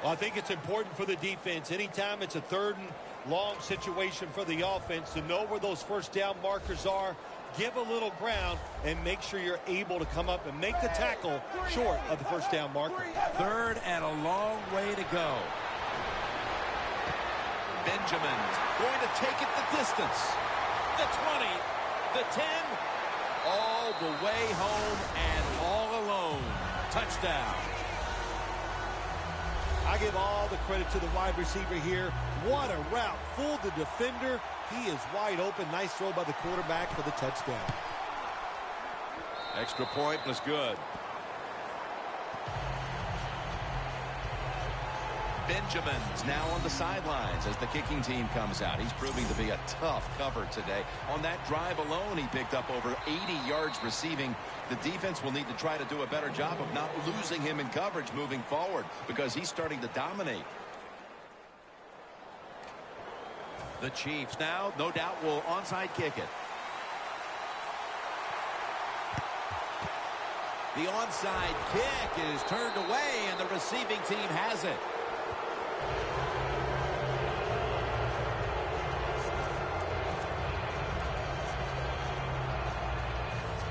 Well, I think it's important for the defense. Anytime it's a 3rd and long situation for the offense to know where those first down markers are, give a little ground, and make sure you're able to come up and make the tackle short of the first down marker. 3rd and a long way to go. Benjamin's going to take it the distance. The 20, the 10, all the way home and all alone. Touchdown. I give all the credit to the wide receiver here. What a route. Fooled the defender. He is wide open. Nice throw by the quarterback for the touchdown. Extra point was good. Benjamin's now on the sidelines as the kicking team comes out. He's proving to be a tough cover today. On that drive alone, he picked up over 80 yards receiving. The defense will need to try to do a better job of not losing him in coverage moving forward because he's starting to dominate. The Chiefs now, no doubt, will onside kick it. The onside kick is turned away, and the receiving team has it.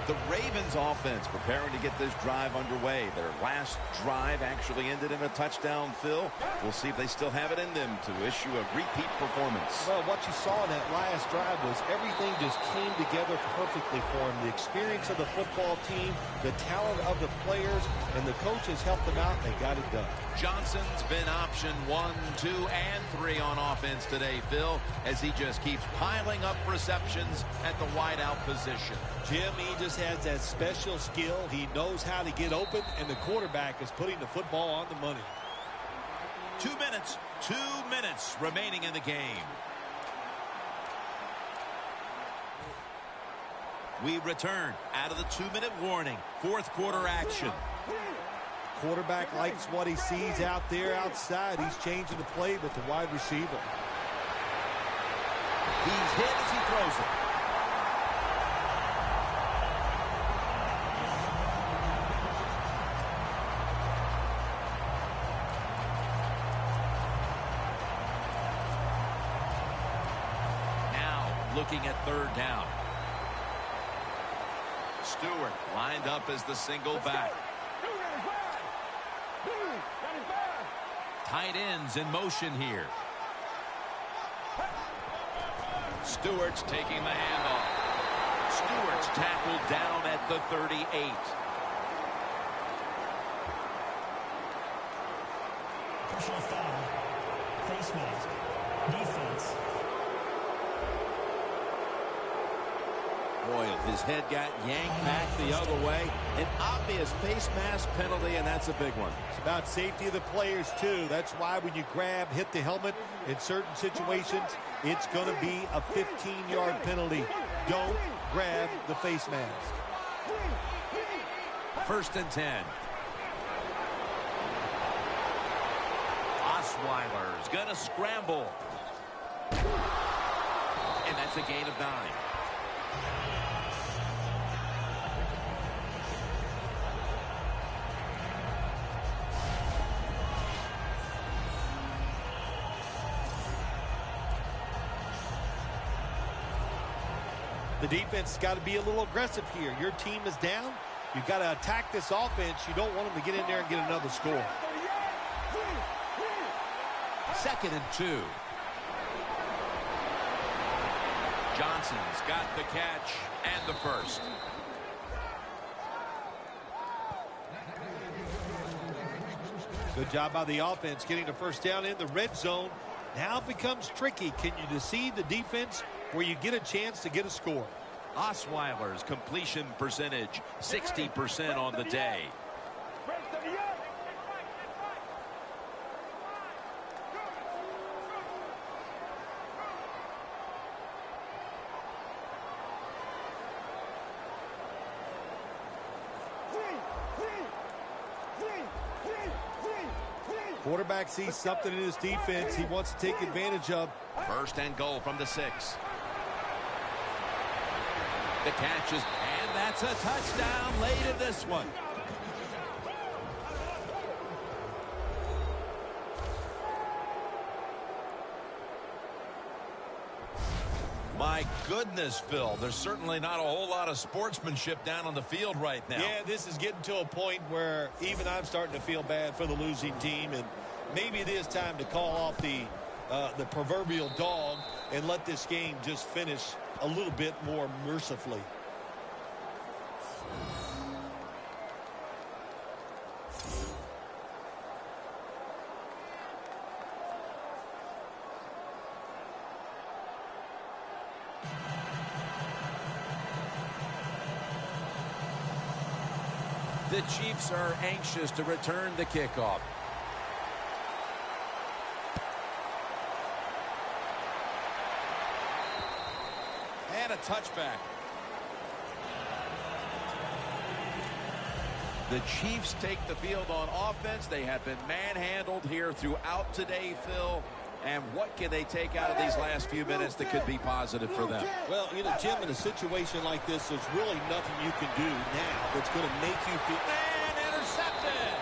The Ravens offense preparing to get this drive underway. Their last drive actually ended in a touchdown, Phil. We'll see if they still have it in them to issue a repeat performance. Well, what you saw in that last drive was everything just came together perfectly for him. The experience of the football team, the talent of the players, and the coaches helped them out. They got it done. Johnson's been option 1, 2, and 3 on offense today, Phil, as he just keeps piling up receptions at the wideout position. Jim, he just has that special skill. He knows how to get open, and the quarterback is putting the football on the money. 2 minutes remaining in the game. We return out of the 2-minute warning. 4th quarter action. Quarterback likes what he sees out there outside. He's changing the play with the wide receiver. He's hit as he throws it. Now looking at 3rd down. Stewart lined up as the single back. Tight ends in motion here. Stewart's taking the handoff. Stewart's tackled down at the 38. Personal foul. Face mask. Defense. Boy, his head got yanked back the other way. An obvious face mask penalty, and that's a big one. It's about safety of the players, too. That's why when you grab, hit the helmet in certain situations, it's going to be a 15-yard penalty. Don't grab the face mask. 1st and 10. Osweiler's going to scramble. And that's a gain of 9. The defense has got to be a little aggressive here. Your team is down. You've got to attack this offense. You don't want them to get in there and get another score. 2nd and 2. Johnson's got the catch and the first. Good job by the offense getting the first down in the red zone. Now it becomes tricky. Can you deceive the defense where you get a chance to get a score? Osweiler's completion percentage, 60% on the day. Quarterback sees something in his defense he wants to take advantage of. 1st and goal from the 6. The catch is, and that's a touchdown late in this one. My goodness, Phil, there's certainly not a whole lot of sportsmanship down on the field right now. Yeah, this is getting to a point where even I'm starting to feel bad for the losing team, and maybe it is time to call off the proverbial dog and let this game just finish a little bit more mercifully. The Chiefs are anxious to return the kickoff. And a touchback. The Chiefs take the field on offense. They have been manhandled here throughout today, Phil. And what can they take out of these last few minutes that could be positive for them? Well, you know, Jim, in a situation like this, there's really nothing you can do now that's going to make you feel... And intercepted!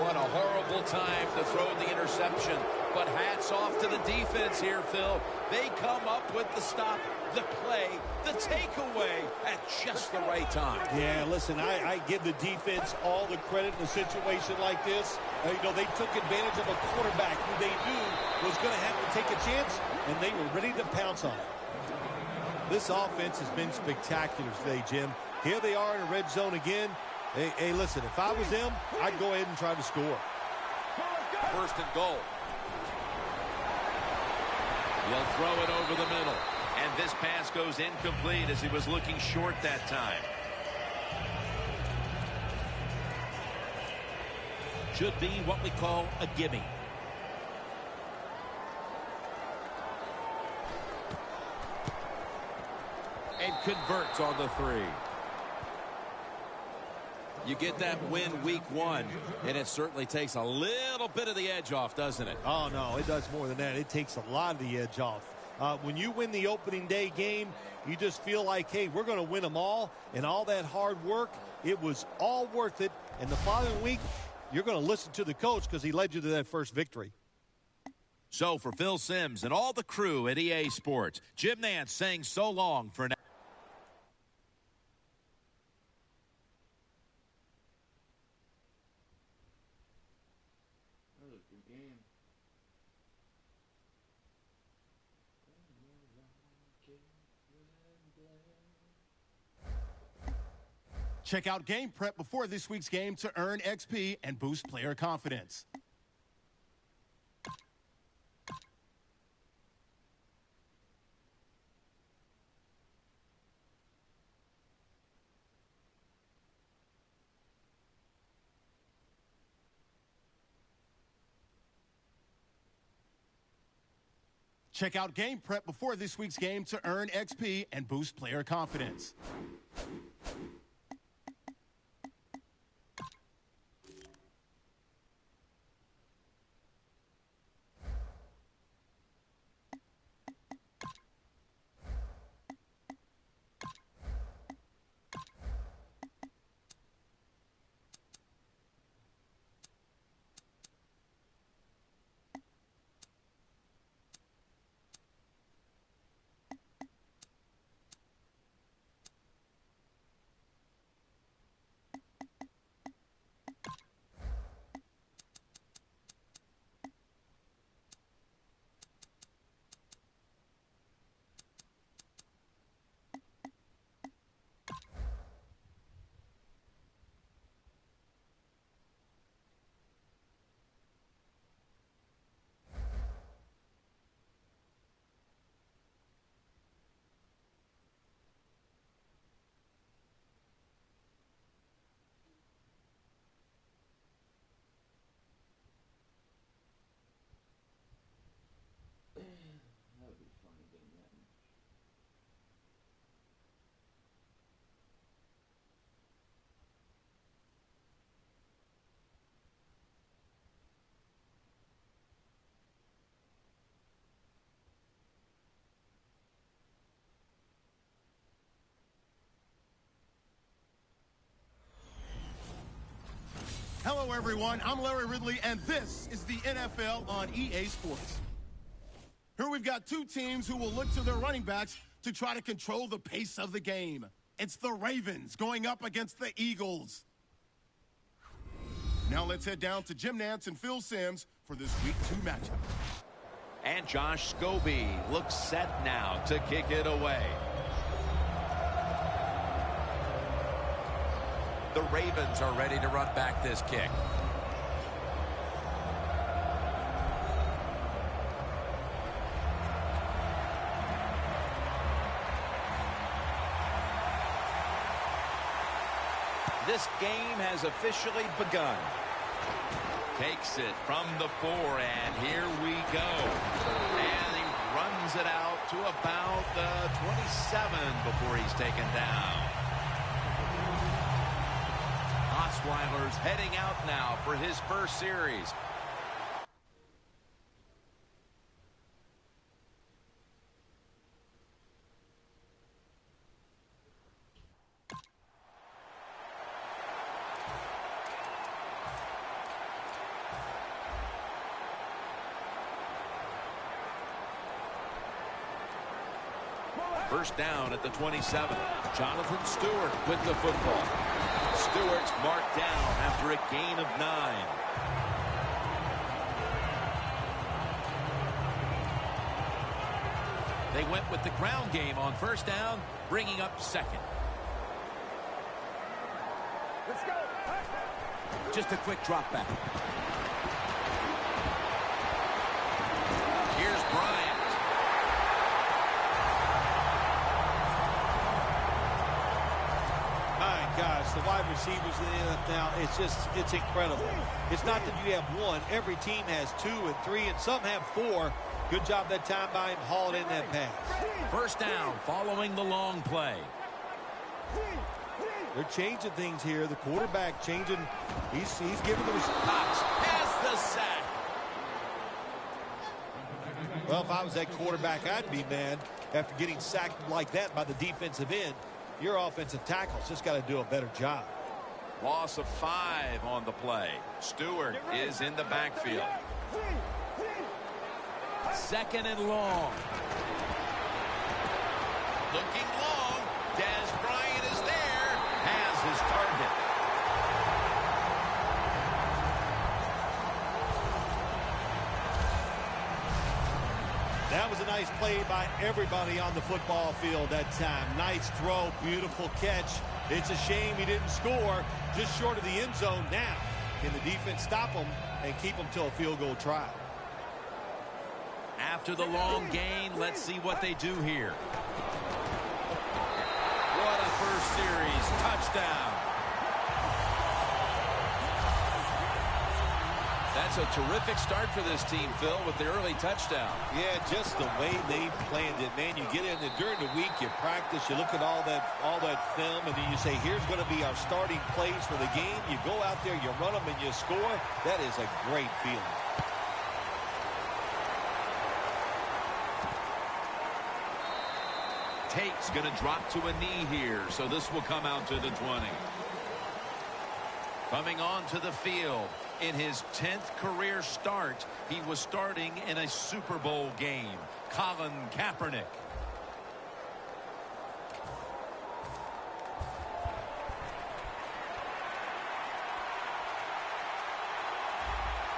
What a horrible time to throw the interception. But hats off to the defense here, Phil. They come up with the stop, the play, the takeaway at just the right time. Yeah, listen, I give the defense all the credit in a situation like this. You know, they took advantage of a quarterback who they knew was going to have to take a chance, and they were ready to pounce on it. This offense has been spectacular today, Jim. Here they are in the red zone again. Hey, listen, if I was them, I'd go ahead and try to score. 1st and goal. He'll throw it over the middle. And this pass goes incomplete as he was looking short that time. Should be what we call a gimme. And converts on the 3. You get that win week 1, and it certainly takes a little bit of the edge off, doesn't it? Oh, no, it does more than that. It takes a lot of the edge off. When you win the opening day game, you just feel like, hey, we're going to win them all, and all that hard work, it was all worth it. And the following week, you're going to listen to the coach because he led you to that first victory. So for Phil Simms and all the crew at EA Sports, Jim Nance saying so long for now. Check out Game Prep before this week's game to earn XP and boost player confidence. Check out Game Prep before this week's game to earn XP and boost player confidence. Hello, everyone. I'm Larry Ridley, and this is the NFL on EA Sports. Here we've got two teams who will look to their running backs to try to control the pace of the game. It's the Ravens going up against the Eagles. Now let's head down to Jim Nantz and Phil Simms for this Week 2 matchup. And Josh Scobie looks set now to kick it away. The Ravens are ready to run back this kick. This game has officially begun. Takes it from the 4, and here we go. And he runs it out to about the 27 before he's taken down. Osweiler's heading out now for his first series. First down at the 27. Jonathan Stewart with the football. Stewart's marked down after a gain of 9. They went with the ground game on first down, bringing up second. Let's go. Just a quick drop back. Here's Bryant. Gosh, the wide receivers in the NFL, it's incredible. It's not that you have one. Every team has 2 and 3, and some have 4. Good job that time by him hauling in that pass. First down following the long play. They're changing things here. The quarterback changing. He's giving the Cox has the sack. Well, if I was that quarterback, I'd be mad after getting sacked like that by the defensive end. Your offensive tackle's just got to do a better job. Loss of 5 on the play. Stewart is in the backfield. Second and long. Looking long. Des Bryant is there. Has his target. That was a nice play by everybody on the football field that time. Nice throw, beautiful catch. It's a shame he didn't score, just short of the end zone now. Can the defense stop him and keep him to a field goal try? After the long gain, let's see what they do here. What a first series touchdown. That's a terrific start for this team, Phil, with the early touchdown. Yeah, just the way they planned it, man. You get in there during the week, you practice, you look at all that film, and then you say, here's going to be our starting plays for the game. You go out there, you run them, and you score. That is a great feeling. Tate's going to drop to a knee here, so this will come out to the 20. Coming onto the field. In his 10th career start, he was starting in a Super Bowl game. Colin Kaepernick.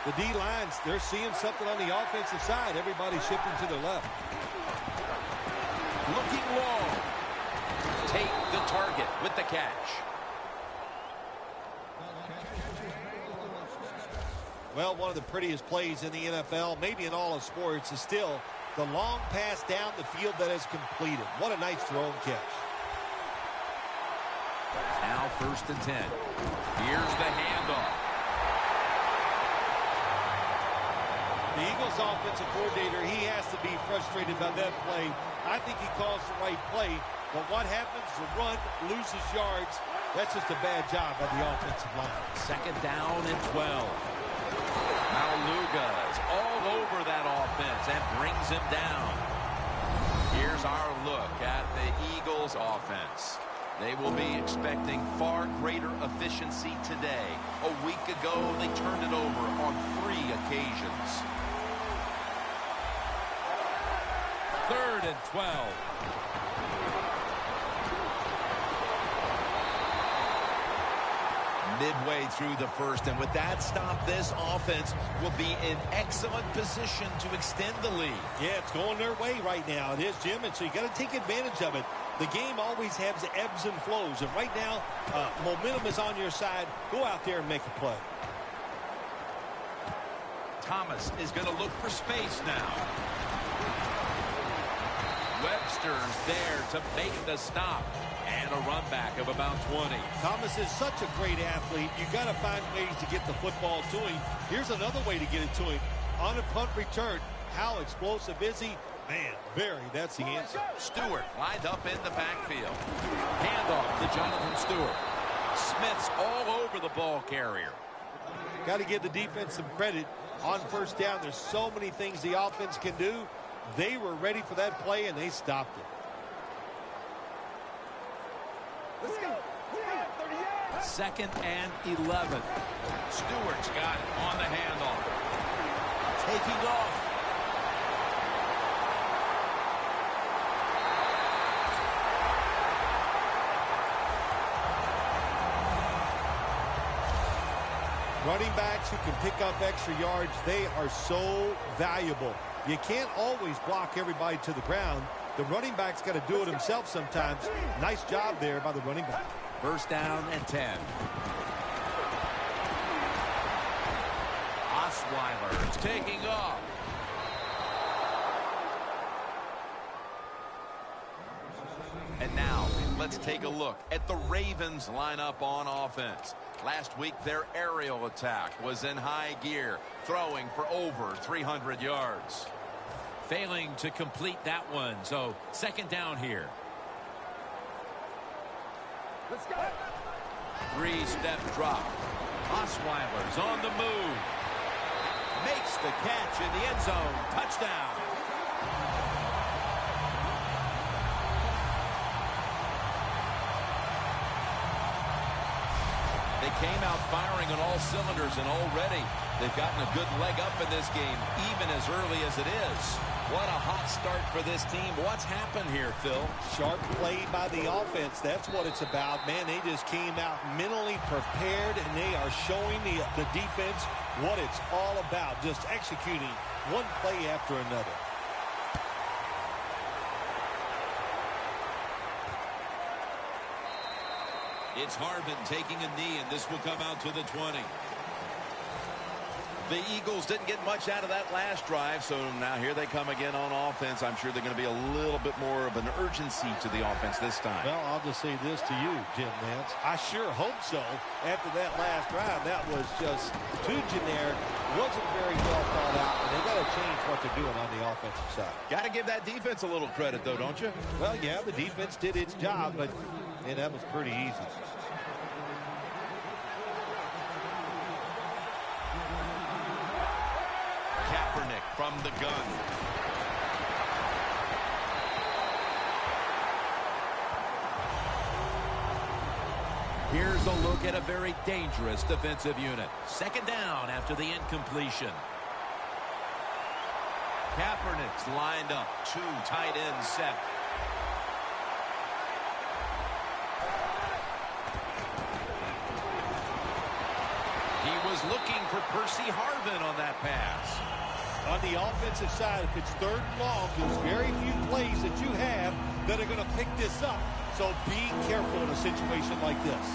The D-lines, they're seeing something on the offensive side. Everybody shifting to their left. Looking long. Tate the target with the catch. Well, one of the prettiest plays in the NFL, maybe in all of sports, is still the long pass down the field that is completed. What a nice throw and catch. Now 1st and 10. Here's the handoff. The Eagles offensive coordinator, he has to be frustrated by that play. I think he calls the right play, but what happens? The run loses yards. That's just a bad job by the offensive line. 2nd down and 12. Maluga's all over that offense and brings him down. Here's our look at the Eagles offense. They will be expecting far greater efficiency today. A week ago, they turned it over on 3 occasions. 3rd and 12. Midway through the first, and with that stop, this offense will be in excellent position to extend the lead. Yeah, it's going their way right now. It is, Jim, and so you got to take advantage of it. The game always has ebbs and flows, and right now, momentum is on your side. Go out there and make a play. Thomas is going to look for space now. Webster's there to make the stop. And a run back of about 20. Thomas is such a great athlete. You got to find ways to get the football to him. Here's another way to get it to him. On a punt return, how explosive is he? Man, that's the answer. Stewart lined up in the backfield. Handoff to Jonathan Stewart. Smith's all over the ball carrier. Got to give the defense some credit. On first down, there's so many things the offense can do. They were ready for that play, and they stopped it. Let's go. 2nd and 11. Stewart's got it on the handoff. Taking off. Running backs who can pick up extra yards, they are so valuable. You can't always block everybody to the ground. The running back's got to do it himself sometimes. Nice job there by the running back. 1st down and 10. Osweiler's taking off. And now, let's take a look at the Ravens lineup on offense. Last week, their aerial attack was in high gear, throwing for over 300 yards. Failing to complete that one, so 2nd down here. Let's go. 3-step drop. Osweiler's on the move. Makes the catch in the end zone. Touchdown. They came out firing on all cylinders, and already they've gotten a good leg up in this game, even as early as it is. What a hot start for this team. What's happened here, Phil? Sharp play by the offense. That's what it's about. Man, they just came out mentally prepared, and they are showing the defense what it's all about, just executing one play after another. It's Harvin taking a knee, and this will come out to the 20. The Eagles didn't get much out of that last drive, so now here they come again on offense. I'm sure they're going to be a little bit more of an urgency to the offense this time. Well, I'll just say this to you, Jim Nance. I sure hope so. After that last drive, that was just too generic. Wasn't very well thought out, and they got to change what they're doing on the offensive side. Got to give that defense a little credit, though, don't you? Well, yeah, the defense did its job, but man, that was pretty easy. From the gun. Here's a look at a very dangerous defensive unit. 2nd down after the incompletion. Kaepernick's lined up. 2 tight ends set. He was looking for Percy Harvin on that pass. On the offensive side, if it's 3rd and long, there's very few plays that you have that are going to pick this up. So be careful in a situation like this.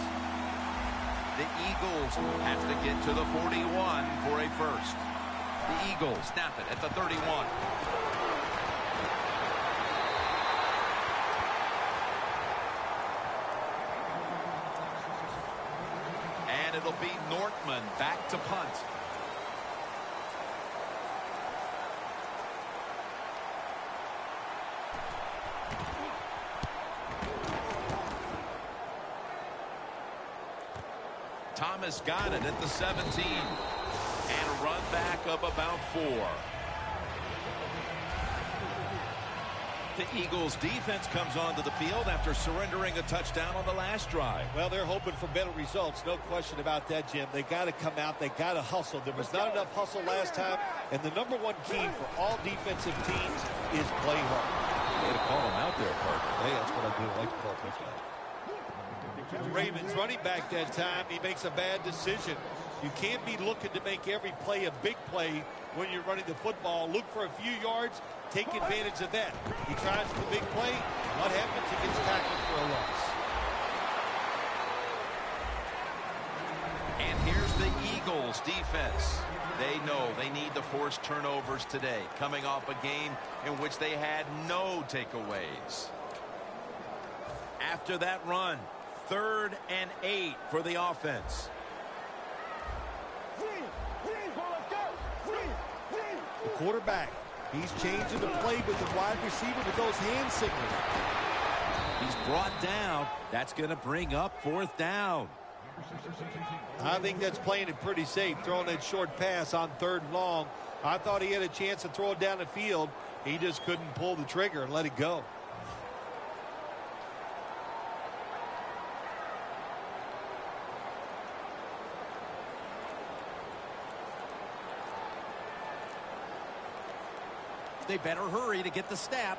The Eagles have to get to the 41 for a first. The Eagles snap it at the 31. And it'll be Nortman back to punt. Thomas got it at the 17. And a run back of about 4. The Eagles defense comes onto the field after surrendering a touchdown on the last drive. Well, they're hoping for better results. No question about that, Jim. They got to come out. They got to hustle. There was not enough hustle last time. And the number one key for all defensive teams is play hard. Way to call him out there, partner. Hey, that's what I do. I like to call touchdown. The Ravens running back that time, he makes a bad decision. You can't be looking to make every play a big play when you're running the football. Look for a few yards. Take advantage of that. He tries for the big play. What happens? He gets tackled for a loss. And here's the Eagles defense. They know they need to force turnovers today, coming off a game in which they had no takeaways. After that run, 3rd and 8 for the offense. The quarterback, he's changing the play with the wide receiver with those hand signals. He's brought down. That's going to bring up 4th down. I think that's playing it pretty safe, throwing that short pass on 3rd and long. I thought he had a chance to throw it down the field. He just couldn't pull the trigger and let it go. They better hurry to get the snap.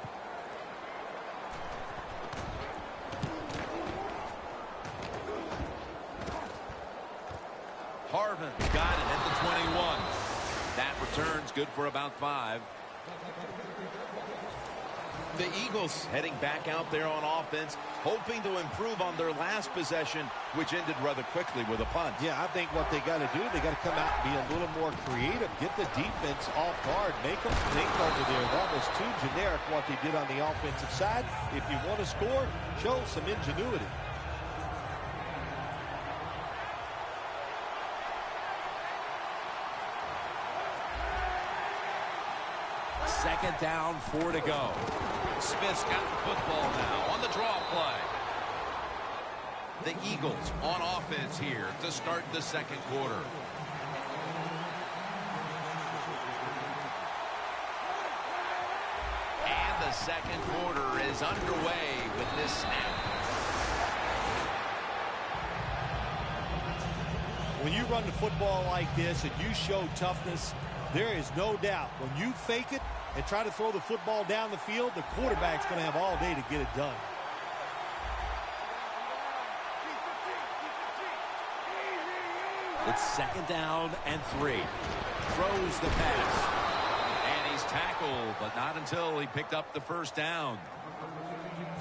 Harvin got it at the 21. That return's good for about 5. The Eagles heading back out there on offense, hoping to improve on their last possession, which ended rather quickly with a punt. Yeah, I think what they got to do, they got to come out and be a little more creative. Get the defense off guard. Make them think over there. That was too generic what they did on the offensive side. If you want to score, show some ingenuity. Second down, 4 to go. Smith's got the football now on the draw play. The Eagles on offense here to start the second quarter. And the second quarter is underway with this snap. When you run the football like this and you show toughness, there is no doubt when you fake it and try to throw the football down the field, the quarterback's going to have all day to get it done. It's 2nd down and 3. Throws the pass. And he's tackled, but not until he picked up the first down.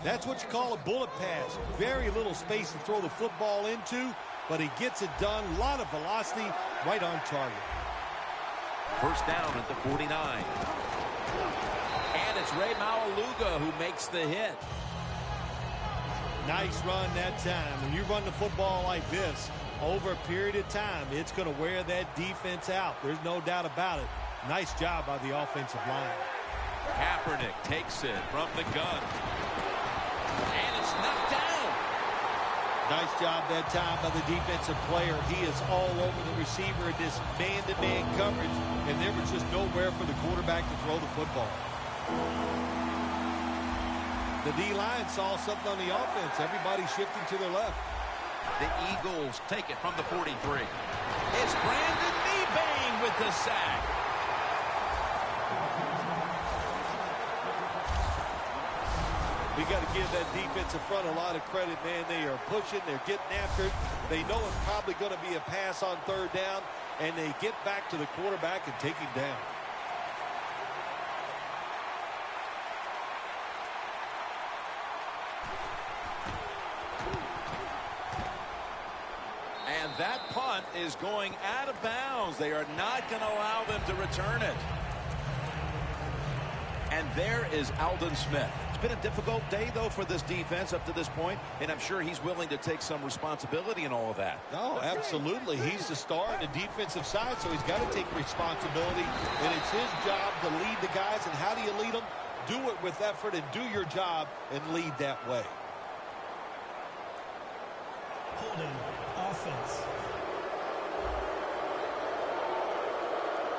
That's what you call a bullet pass. Very little space to throw the football into, but he gets it done. A lot of velocity, right on target. First down at the 49. And it's Ray Maualuga who makes the hit. Nice run that time. When you run the football like this, over a period of time, it's going to wear that defense out. There's no doubt about it. Nice job by the offensive line. Kaepernick takes it from the gun. And it's knocked down. Nice job that time by the defensive player. He is all over the receiver in this man-to-man coverage, and there was just nowhere for the quarterback to throw the football. The D-line saw something on the offense. Everybody shifting to their left. The Eagles take it from the 43. It's Brandon Mebane with the sack. We got to give that defensive front a lot of credit, man. They are pushing. They're getting after it. They know it's probably going to be a pass on 3rd down, and they get back to the quarterback and take him down. And that punt is going out of bounds. They are not going to allow them to return it. And there is Aldon Smith. It's been a difficult day, though, for this defense up to this point, and I'm sure he's willing to take some responsibility in all of that. No, absolutely. He's the star on the defensive side, so he's got to take responsibility, and it's his job to lead the guys. And how do you lead them? Do it with effort and do your job and lead that way. Holding offense.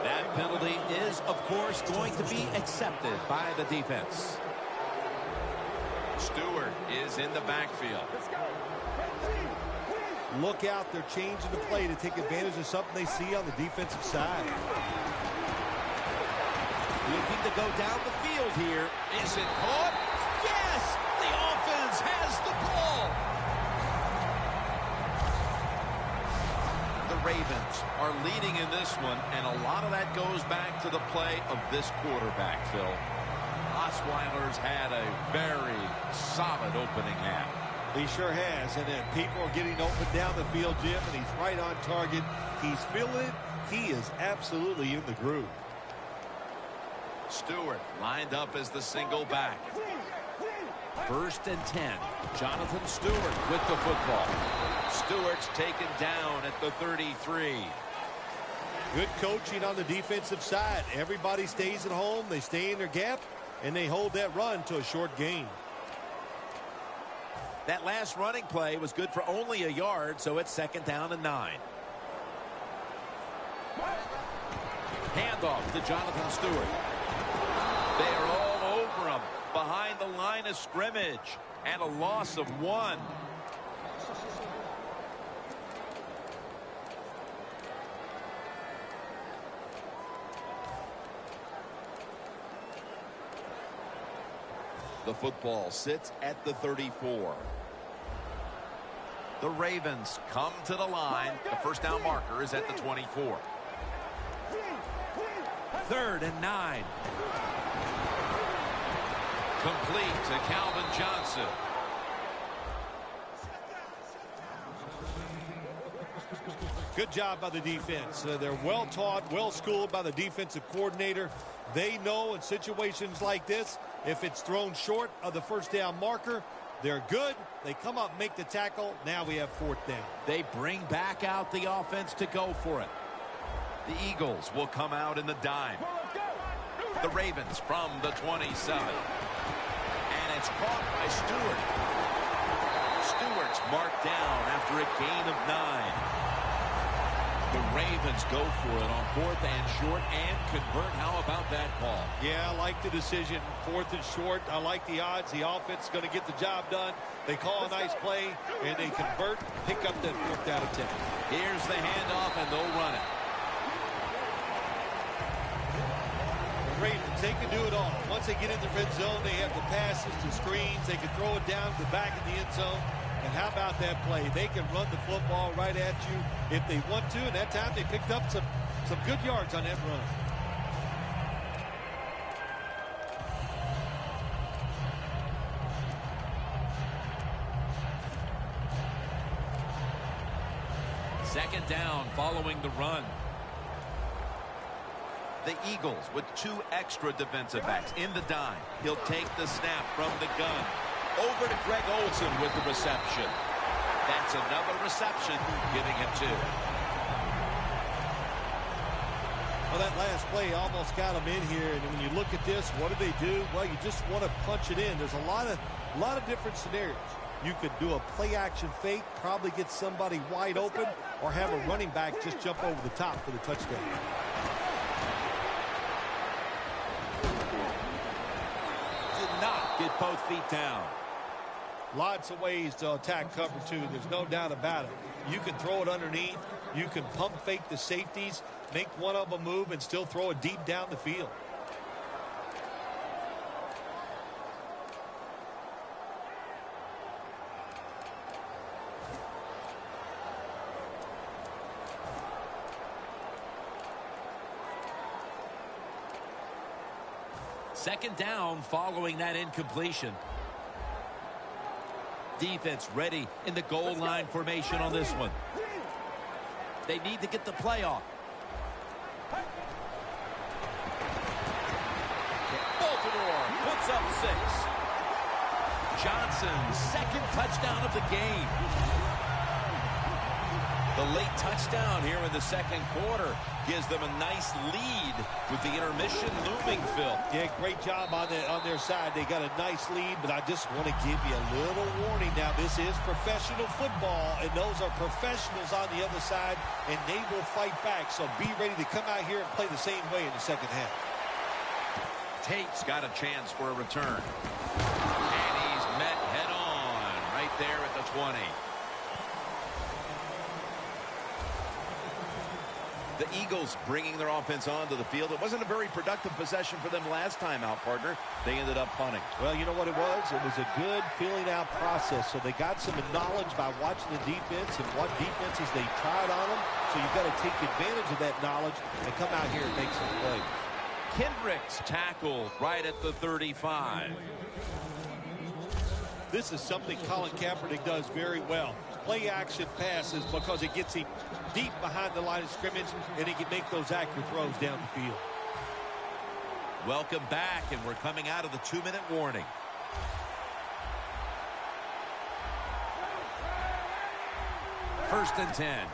That penalty is, of course, going to be accepted by the defense. Stewart is in the backfield. Look out, they're changing the play to take advantage of something they see on the defensive side. Looking to go down the field here. Is it caught? Yes! The offense has the ball! The Ravens are leading in this one, and a lot of that goes back to the play of this quarterback, Phil. Osweiler's had a very solid opening half. He sure has, and then people are getting open down the field, Jim, and he's right on target. He's feeling it. He is absolutely in the groove. Stewart lined up as the single back. 1st and 10. Jonathan Stewart with the football. Stewart's taken down at the 33. Good coaching on the defensive side. Everybody stays at home. They stay in their gap, and they hold that run to a short gain. That last running play was good for only a yard, so it's 2nd down and 9. Handoff to Jonathan Stewart. They are all over him behind the line of scrimmage, and a loss of 1. The football sits at the 34. The Ravens come to the line. The first down marker is at the 24. 3rd and 9. Complete to Calvin Johnson. Good job by the defense. They're well taught, well schooled by the defensive coordinator. They know in situations like this, if it's thrown short of the first down marker, they're good. They come up, make the tackle. Now we have 4th down. They bring back out the offense to go for it. The Eagles will come out in the dime. The Ravens from the 27. And it's caught by Stewart. Stewart's marked down after a gain of 9. The Ravens go for it on 4th and short and convert. How about that call? Yeah, I like the decision. 4th and short. I like the odds. The offense is going to get the job done. They call a nice play, and they convert, pick up that 4th down and 10. Here's the handoff, and they'll run it. The Ravens, they can do it all. Once they get in the red zone, they have the passes, the screens. They can throw it down to the back of the end zone. And how about that play? They can run the football right at you if they want to. And that time they picked up some good yards on that run. Second down following the run. The Eagles with 2 extra defensive backs in the dime. He'll take the snap from the gun. Over to Greg Olsen with the reception. That's another reception, giving him 2. Well, that last play almost got them in here. And when you look at this, what do they do? Well, you just want to punch it in. There's a lot of different scenarios. You could do a play-action fake, probably get somebody wide open, or have a running back just jump over the top for the touchdown. Did not get both feet down. Lots of ways to attack cover 2. There's no doubt about it. You can throw it underneath. You can pump fake the safeties, make one of them move, and still throw it deep down the field. Second down following that incompletion. Defense ready in the goal line formation on this one. They need to get the play off. Baltimore puts up 6. Johnson's second touchdown of the game. The late touchdown here in the second quarter gives them a nice lead with the intermission looming, Phil. Yeah, great job on their side. They got a nice lead, but I just want to give you a little warning now. This is professional football, and those are professionals on the other side, and they will fight back. So be ready to come out here and play the same way in the second half. Tate's got a chance for a return. And he's met head-on right there at the 20. The Eagles bringing their offense onto the field. It wasn't a very productive possession for them last time out, partner. They ended up punting. Well, you know what it was? It was a good feeling out process. So they got some knowledge by watching the defense and what defenses they tried on them. So you've got to take advantage of that knowledge and come out here and make some plays. Kendricks tackled right at the 35. This is something Colin Kaepernick does very well. Play action passes because it gets him deep behind the line of scrimmage and he can make those accurate throws down the field. Welcome back, and we're coming out of the 2-minute warning. First and 10.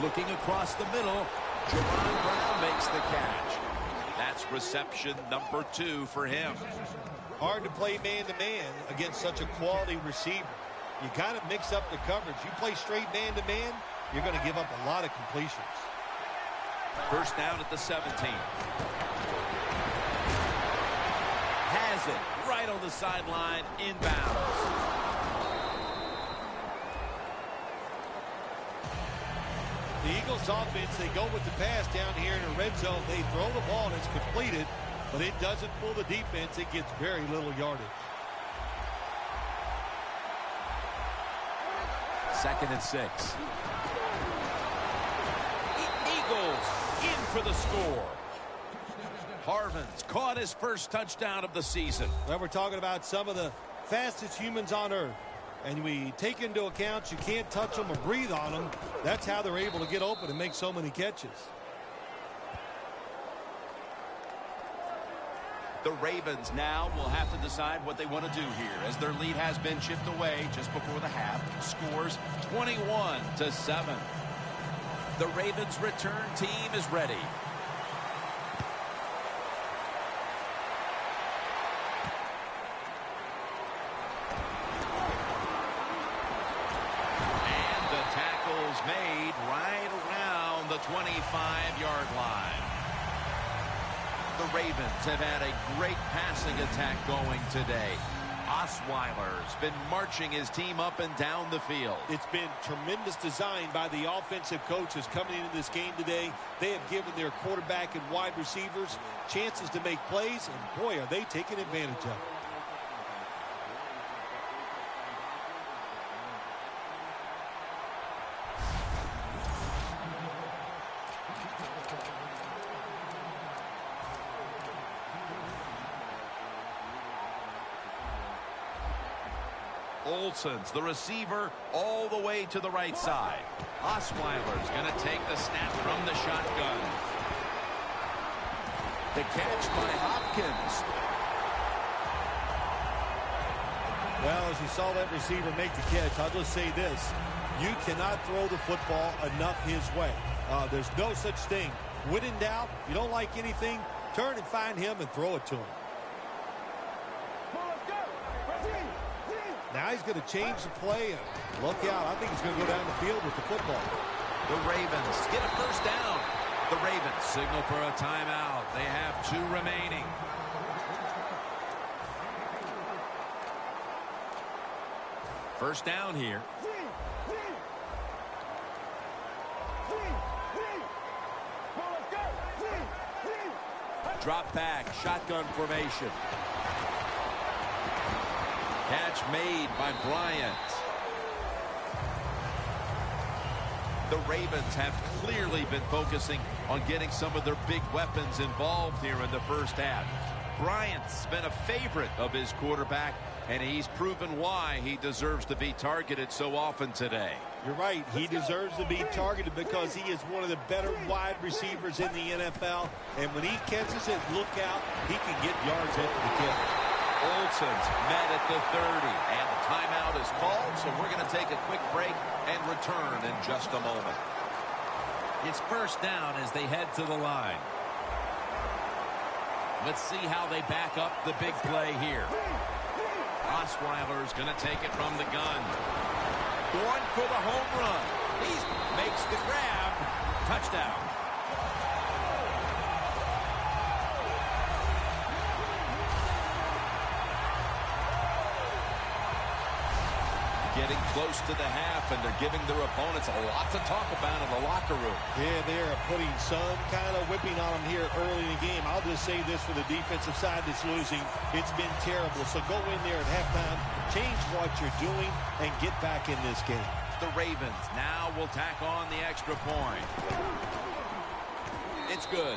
Looking across the middle, Jerron Brown makes the catch. That's reception number 2 for him. Hard to play man-to-man against such a quality receiver. You kind of mix up the coverage. You play straight man-to-man, you're going to give up a lot of completions. First down at the 17. Has it right on the sideline, inbounds. The Eagles offense, they go with the pass down here in the red zone. They throw the ball and it's completed, but it doesn't fool the defense. It gets very little yardage. Second and 6. Eagles in for the score. Harvin's caught his first touchdown of the season. Well, we're talking about some of the fastest humans on earth. And we take into account you can't touch them or breathe on them. That's how they're able to get open and make so many catches. The Ravens now will have to decide what they want to do here, as their lead has been chipped away just before the half. Scores 21-7. The Ravens' return team is ready. And the tackle's made right around the 25-yard line. The Ravens have had a great passing attack going today. Osweiler's been marching his team up and down the field. It's been tremendous design by the offensive coaches coming into this game today. They have given their quarterback and wide receivers chances to make plays, and boy, are they taking advantage of it. Olsen's the receiver all the way to the right side. Osweiler's going to take the snap from the shotgun. The catch by Hopkins. Well, as you saw that receiver make the catch, I'll just say this. You cannot throw the football enough his way. There's no such thing. When in doubt, you don't like anything, turn and find him and throw it to him. Now he's going to change the play, and look out. I think he's going to go down the field with the football. The Ravens get a first down. The Ravens signal for a timeout. They have 2 remaining. First down here. Drop back, shotgun formation. Catch made by Bryant. The Ravens have clearly been focusing on getting some of their big weapons involved here in the first half. Bryant's been a favorite of his quarterback, and he's proven why he deserves to be targeted so often today. You're right. He deserves to be targeted because he is one of the better wide receivers in the NFL. And when he catches it, look out, he can get yards after the catch. Olsen's met at the 30, and the timeout is called, so we're going to take a quick break and return in just a moment. It's first down as they head to the line. Let's see how they back up the big play here. Osweiler's going to take it from the gun. Going for the home run. He makes the grab. Touchdown. getting close to the half, and they're giving their opponents a lot to talk about in the locker room. Yeah, they're putting some kind of whipping on them here early in the game. I'll just say this for the defensive side that's losing. It's been terrible. So go in there at halftime, change what you're doing, and get back in this game. The Ravens now will tack on the extra point. It's good.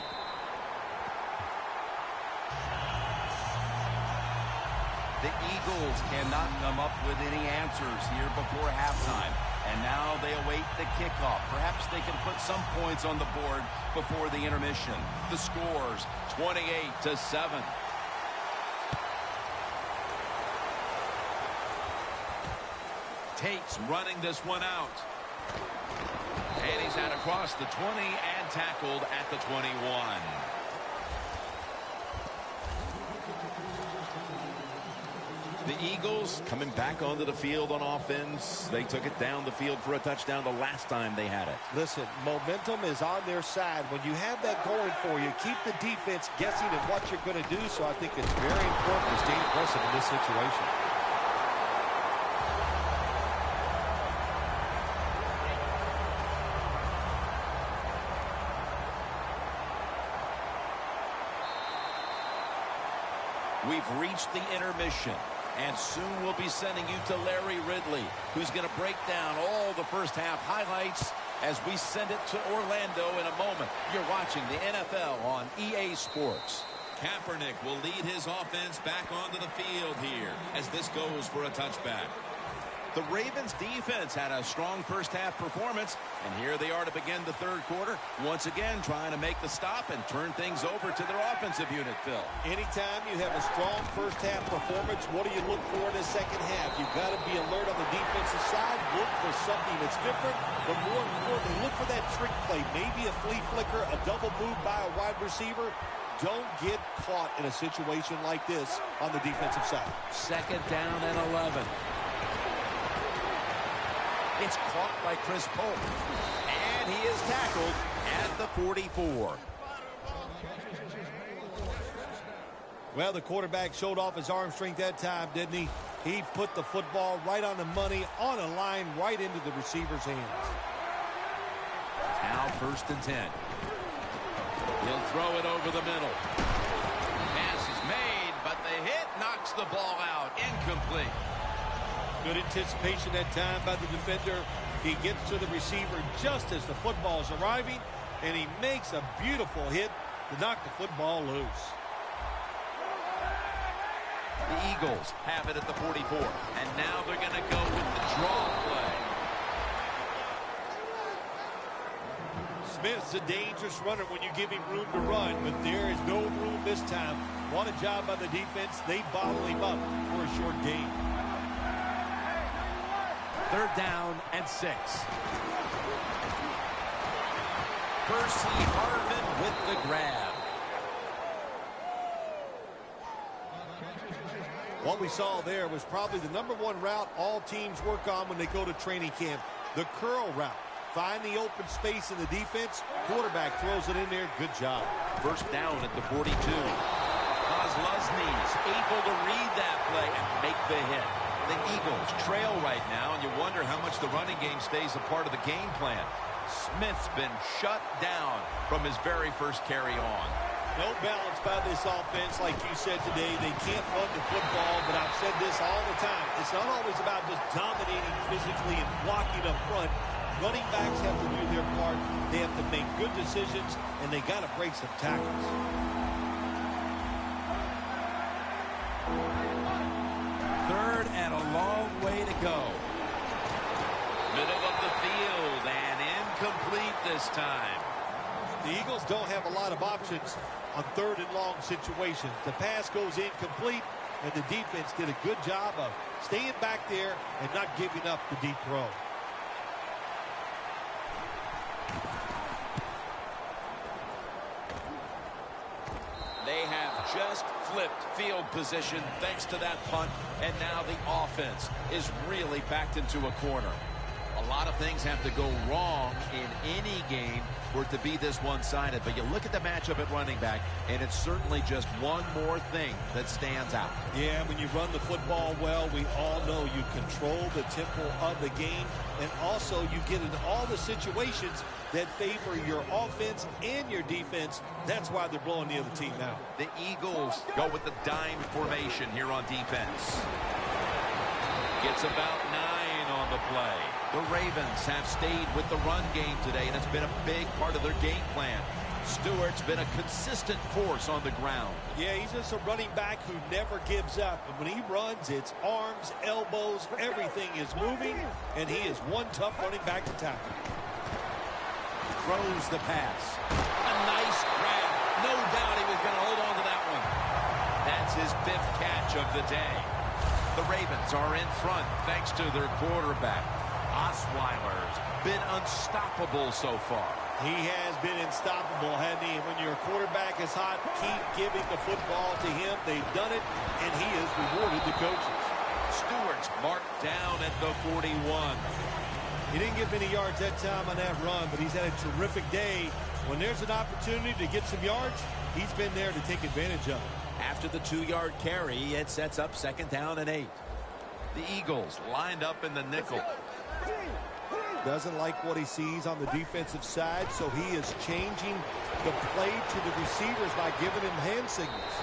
The Eagles cannot come up with any answers here before halftime. And now they await the kickoff. Perhaps they can put some points on the board before the intermission. The scores 28-7. Tate's running this one out. And he's out across the 20 and tackled at the 21. The Eagles coming back onto the field on offense. They took it down the field for a touchdown the last time they had it. Listen, momentum is on their side. When you have that going for you, keep the defense guessing at what you're going to do. So I think it's very important to stay aggressive in this situation. We've reached the intermission. And soon we'll be sending you to Larry Ridley, who's going to break down all the first half highlights as we send it to Orlando in a moment. You're watching the NFL on EA Sports. Kaepernick will lead his offense back onto the field here as this goes for a touchback. The Ravens defense had a strong first half performance, and here they are to begin the third quarter, once again trying to make the stop and turn things over to their offensive unit, Phil. Anytime you have a strong first half performance, what do you look for in the second half? You've got to be alert on the defensive side, look for something that's different, but more importantly, look for that trick play, maybe a flea flicker, a double move by a wide receiver. Don't get caught in a situation like this on the defensive side. Second down and 11. It's caught by Chris Polk. And he is tackled at the 44. Well, the quarterback showed off his arm strength that time, didn't he? He put the football right on the money, on a line, right into the receiver's hands. Now 1st and 10. He'll throw it over the middle. Pass is made, but the hit knocks the ball out. Incomplete. Good anticipation that time by the defender. He gets to the receiver just as the football is arriving, and he makes a beautiful hit to knock the football loose. The Eagles have it at the 44, and now they're going to go with the draw play. Smith's a dangerous runner when you give him room to run, but there is no room this time. What a job by the defense. They bottle him up for a short gain. 3rd down and 6. Percy Harvin with the grab. What we saw there was probably the #1 route all teams work on when they go to training camp. The curl route. Find the open space in the defense. Quarterback throws it in there. Good job. 1st down at the 42. Kozlowski's able to read that play and make the hit. The Eagles trail right now, and you wonder how much the running game stays a part of the game plan. Smith's been shut down from his very first carry on. No balance by this offense, like you said today. They can't run the football, but I've said this all the time. It's not always about just dominating physically and blocking up front. Running backs have to do their part. They have to make good decisions, and they got to break some tackles. 3rd and a long way to go. Middle of the field and incomplete this time. The Eagles don't have a lot of options on 3rd and long situations. The pass goes incomplete, and the defense did a good job of staying back there and not giving up the deep throw. They have just flipped field position thanks to that punt, and now the offense is really backed into a corner. A lot of things have to go wrong in any game for it to be this one-sided. But you look at the matchup at running back, and it's certainly just one more thing that stands out. Yeah, when you run the football well, we all know you control the tempo of the game, and also you get into all the situations that favor your offense and your defense. That's why they're blowing the other team out. The Eagles go with the dime formation here on defense. Gets about 9 on the play. The Ravens have stayed with the run game today, and it's been a big part of their game plan. Stewart's been a consistent force on the ground. Yeah, he's just a running back who never gives up. And when he runs, it's arms, elbows, everything is moving, and he is one tough running back to tackle. Throws the pass. A nice grab. No doubt he was going to hold on to that one. That's his 5th catch of the day. The Ravens are in front thanks to their quarterback. Osweiler's been unstoppable so far. He has been unstoppable, hasn't he? When your quarterback is hot, keep giving the football to him. They've done it, and he has rewarded the coaches. Stewart's marked down at the 41. He didn't get many yards that time on that run, but he's had a terrific day. When there's an opportunity to get some yards, he's been there to take advantage of it. After the 2-yard carry, it sets up 2nd down and 8. The Eagles lined up in the nickel. Doesn't like what he sees on the defensive side, so he is changing the play to the receivers by giving him hand signals.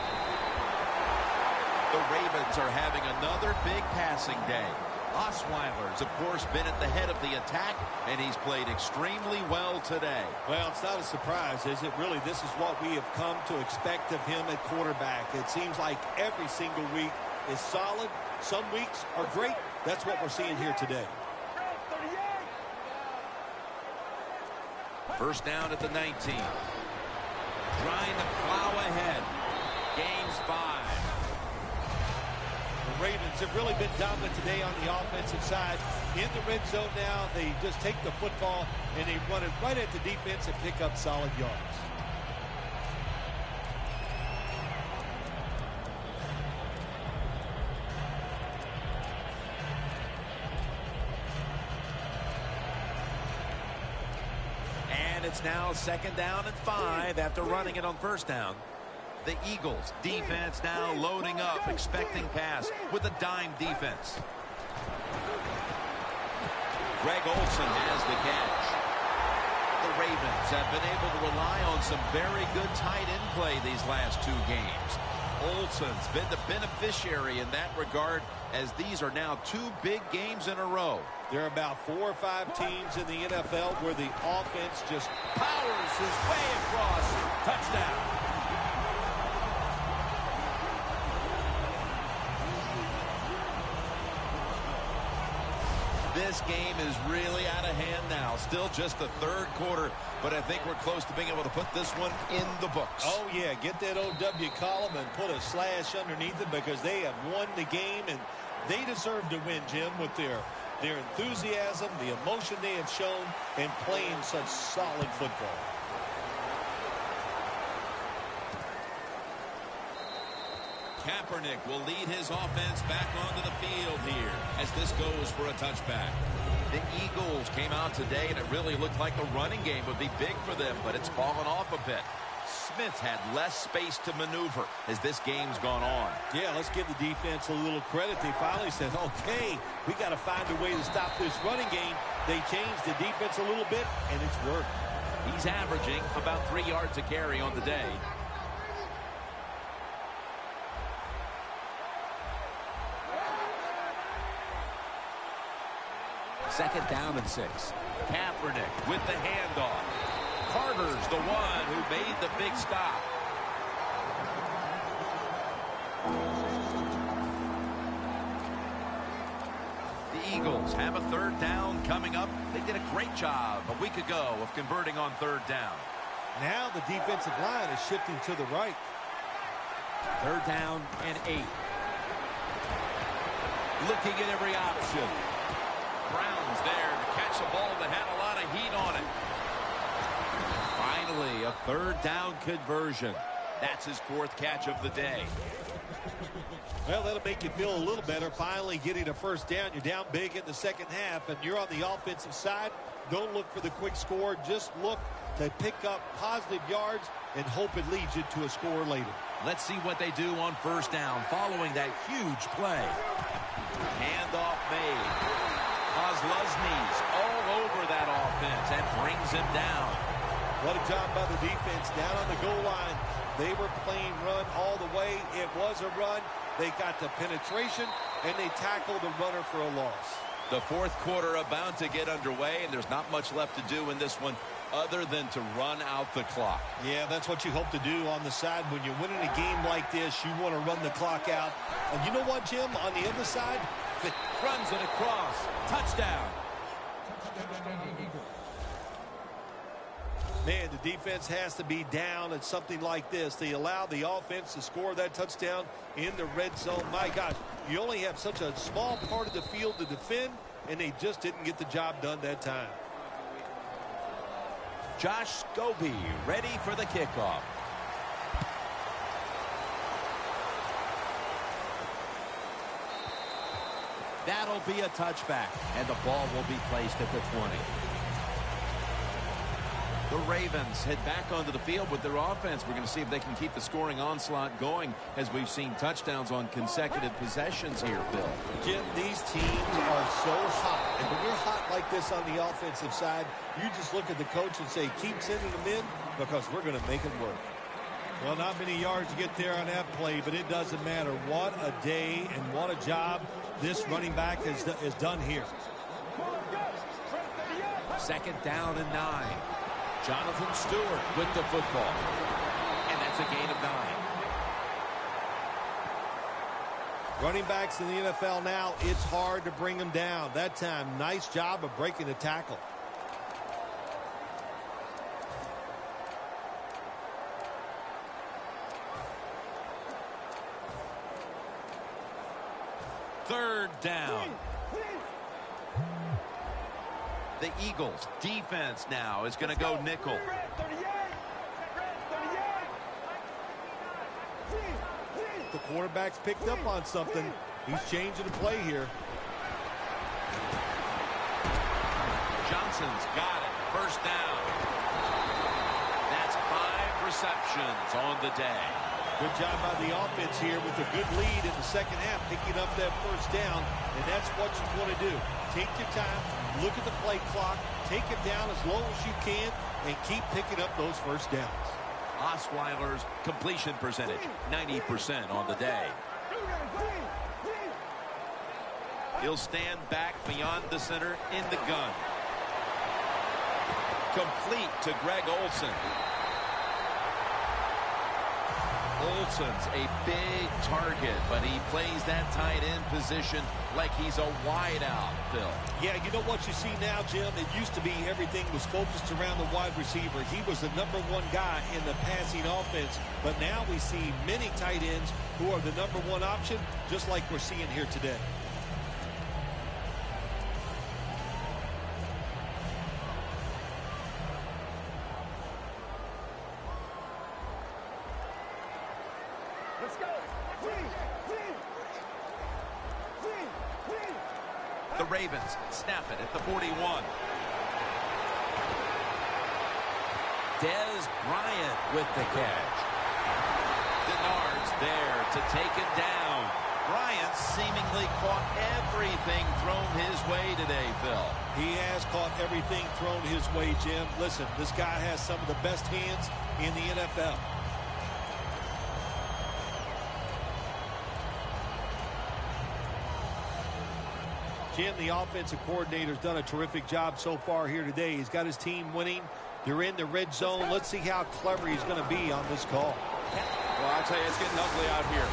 The Ravens are having another big passing day. Osweiler's, of course, been at the head of the attack, and he's played extremely well today. Well, it's not a surprise, is it? Really, this is what we have come to expect of him at quarterback. It seems like every single week is solid. Some weeks are great. That's what we're seeing here today. 1st down at the 19. Trying to plow ahead. Gains 5. The Ravens have really been dominant today on the offensive side. In the red zone now, they just take the football and they run it right at the defense and pick up solid yards. And it's now 2nd down and 5 after running it on 1st down. The Eagles defense now loading up, expecting pass with a dime defense. Greg Olsen has the catch. The Ravens have been able to rely on some very good tight end play these last 2 games. Olsen's been the beneficiary in that regard, as these are now 2 big games in a row. There are about 4 or 5 teams in the NFL where the offense just powers his way across. Touchdown. This game is really out of hand now. Still just the 3rd quarter, but I think we're close to being able to put this one in the books. Oh, yeah. Get that OW column and put a slash underneath it, because they have won the game, and they deserve to win, Jim, with their enthusiasm, the emotion they have shown, and playing such solid football. Kaepernick will lead his offense back onto the field here as this goes for a touchback. The Eagles came out today, and it really looked like the running game would be big for them, but it's fallen off a bit. Smith's had less space to maneuver as this game's gone on. Yeah, let's give the defense a little credit. They finally said, okay, we got to find a way to stop this running game. They changed the defense a little bit, and it's worked. He's averaging about 3 yards a carry on the day. Second down and 6. Kaepernick with the handoff. Carter's the one who made the big stop. The Eagles have a 3rd down coming up. They did a great job a week ago of converting on 3rd down. Now the defensive line is shifting to the right. 3rd down and 8. Looking at every option. Brown's there to catch a ball that had a lot of heat on it. Finally, a 3rd down conversion. That's his 4th catch of the day. Well, that'll make you feel a little better. Finally getting a first down. You're down big in the second half, and you're on the offensive side. Don't look for the quick score. Just look to pick up positive yards and hope it leads you to a score later. Let's see what they do on first down following that huge play. Handoff made. Kozlowski's all over that offense and brings him down. What a job by the defense down on the goal line. They were playing run all the way. It was a run. They got the penetration, and they tackled the runner for a loss. The fourth quarter about to get underway, and there's not much left to do in this one other than to run out the clock. Yeah, that's what you hope to do on the side. When you're winning a game like this, you want to run the clock out. And you know what, Jim? On the other side, it runs it across. Touchdown. Man, the defense has to be down at something like this. They allow the offense to score that touchdown in the red zone. My gosh, you only have such a small part of the field to defend, and they just didn't get the job done that time. Josh Scobie ready for the kickoff. That'll be a touchback, and the ball will be placed at the 20. The Ravens head back onto the field with their offense. We're going to see if they can keep the scoring onslaught going as we've seen touchdowns on consecutive possessions here, Phil. Jim, these teams are so hot. And when you're hot like this on the offensive side, you just look at the coach and say, keep sending them in because we're going to make it work. Well, not many yards to get there on that play, but it doesn't matter. What a day and what a job this running back has done here. Second down and 9. Jonathan Stewart with the football. And that's a gain of 9. Running backs in the NFL now, it's hard to bring them down. That time, nice job of breaking the tackle. Third down. The Eagles defense now is going to go nickel. The quarterback's picked up on something. He's changing the play here. Johnson's got it. First down. That's 5 receptions on the day. Good job by the offense here with a good lead in the second half, picking up that first down, and that's what you want to do. Take your time, look at the play clock, take it down as low as you can, and keep picking up those first downs. Osweiler's completion percentage, 90% on the day. He'll stand back beyond the center in the gun. Complete to Greg Olsen. Olsen's a big target, but he plays that tight end position like he's a wideout, Phil. Yeah, you know what you see now, Jim? It used to be everything was focused around the wide receiver. He was the #1 guy in the passing offense, but now we see many tight ends who are the #1 option, just like we're seeing here today. The Ravens snap it at the 41. Dez Bryant with the catch. Denard's there to take it down. Bryant seemingly caught everything thrown his way today, Phil. He has caught everything thrown his way, Jim. Listen, this guy has some of the best hands in the NFL. Jim, the offensive coordinator's done a terrific job so far here today. He's got his team winning. They're in the red zone. Let's see how clever he's going to be on this call. Well, I'll tell you, it's getting ugly out here.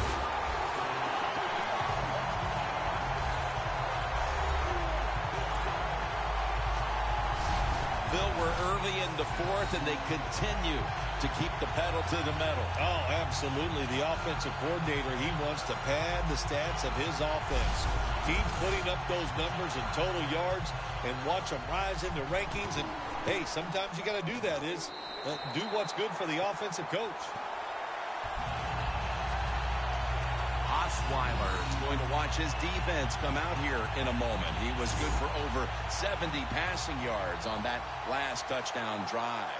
Phil, we're early in the fourth, and they continue to keep the pedal to the metal. Oh, absolutely. The offensive coordinator, he wants to pad the stats of his offense. Keep putting up those numbers in total yards and watch them rise in the rankings. And, hey, sometimes you got to do that is do what's good for the offensive coach. Osweiler is going to watch his defense come out here in a moment. He was good for over 70 passing yards on that last touchdown drive.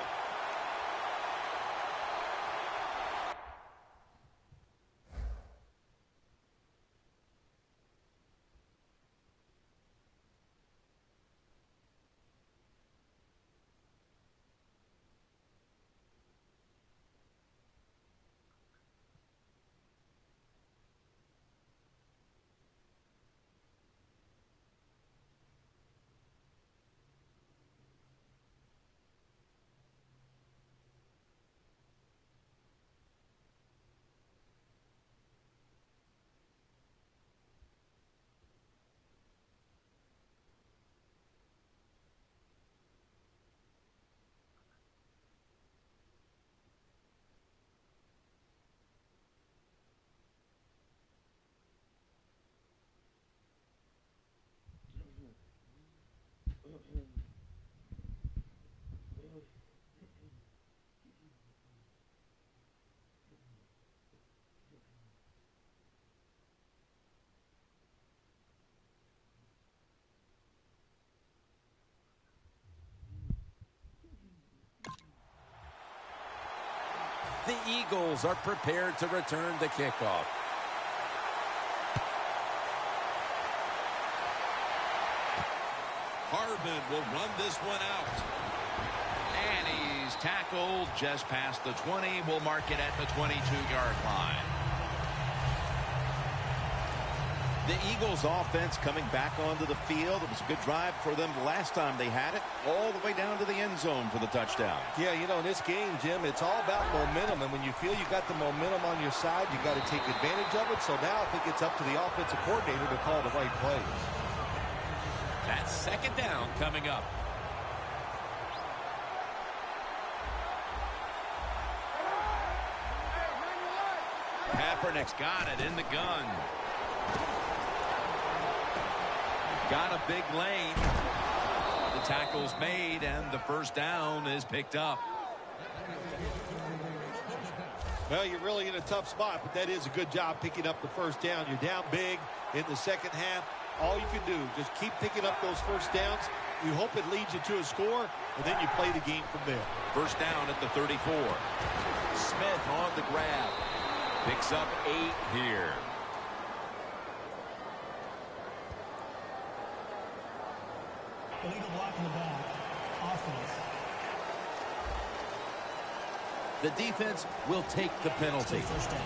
The Eagles are prepared to return the kickoff. Harbin will run this one out. And he's tackled just past the 20. We'll mark it at the 22-yard line. The Eagles offense coming back onto the field. It was a good drive for them last time they had it, all the way down to the end zone for the touchdown. Yeah, you know, in this game, Jim, it's all about momentum. And when you feel you got the momentum on your side, you got to take advantage of it. So now I think it's up to the offensive coordinator to call the right plays. That's second down coming up. Kaepernick's got it in the gun. Got a big lane. The tackle's made, and the first down is picked up. Well, you're really in a tough spot, but that is a good job picking up the first down. You're down big in the second half. All you can do, just keep picking up those first downs. You hope it leads you to a score, and then you play the game from there. First down at the 34. Smith on the grab. Picks up 8 here. Illegal block in the back. Offense. The defense will take the penalty. First down.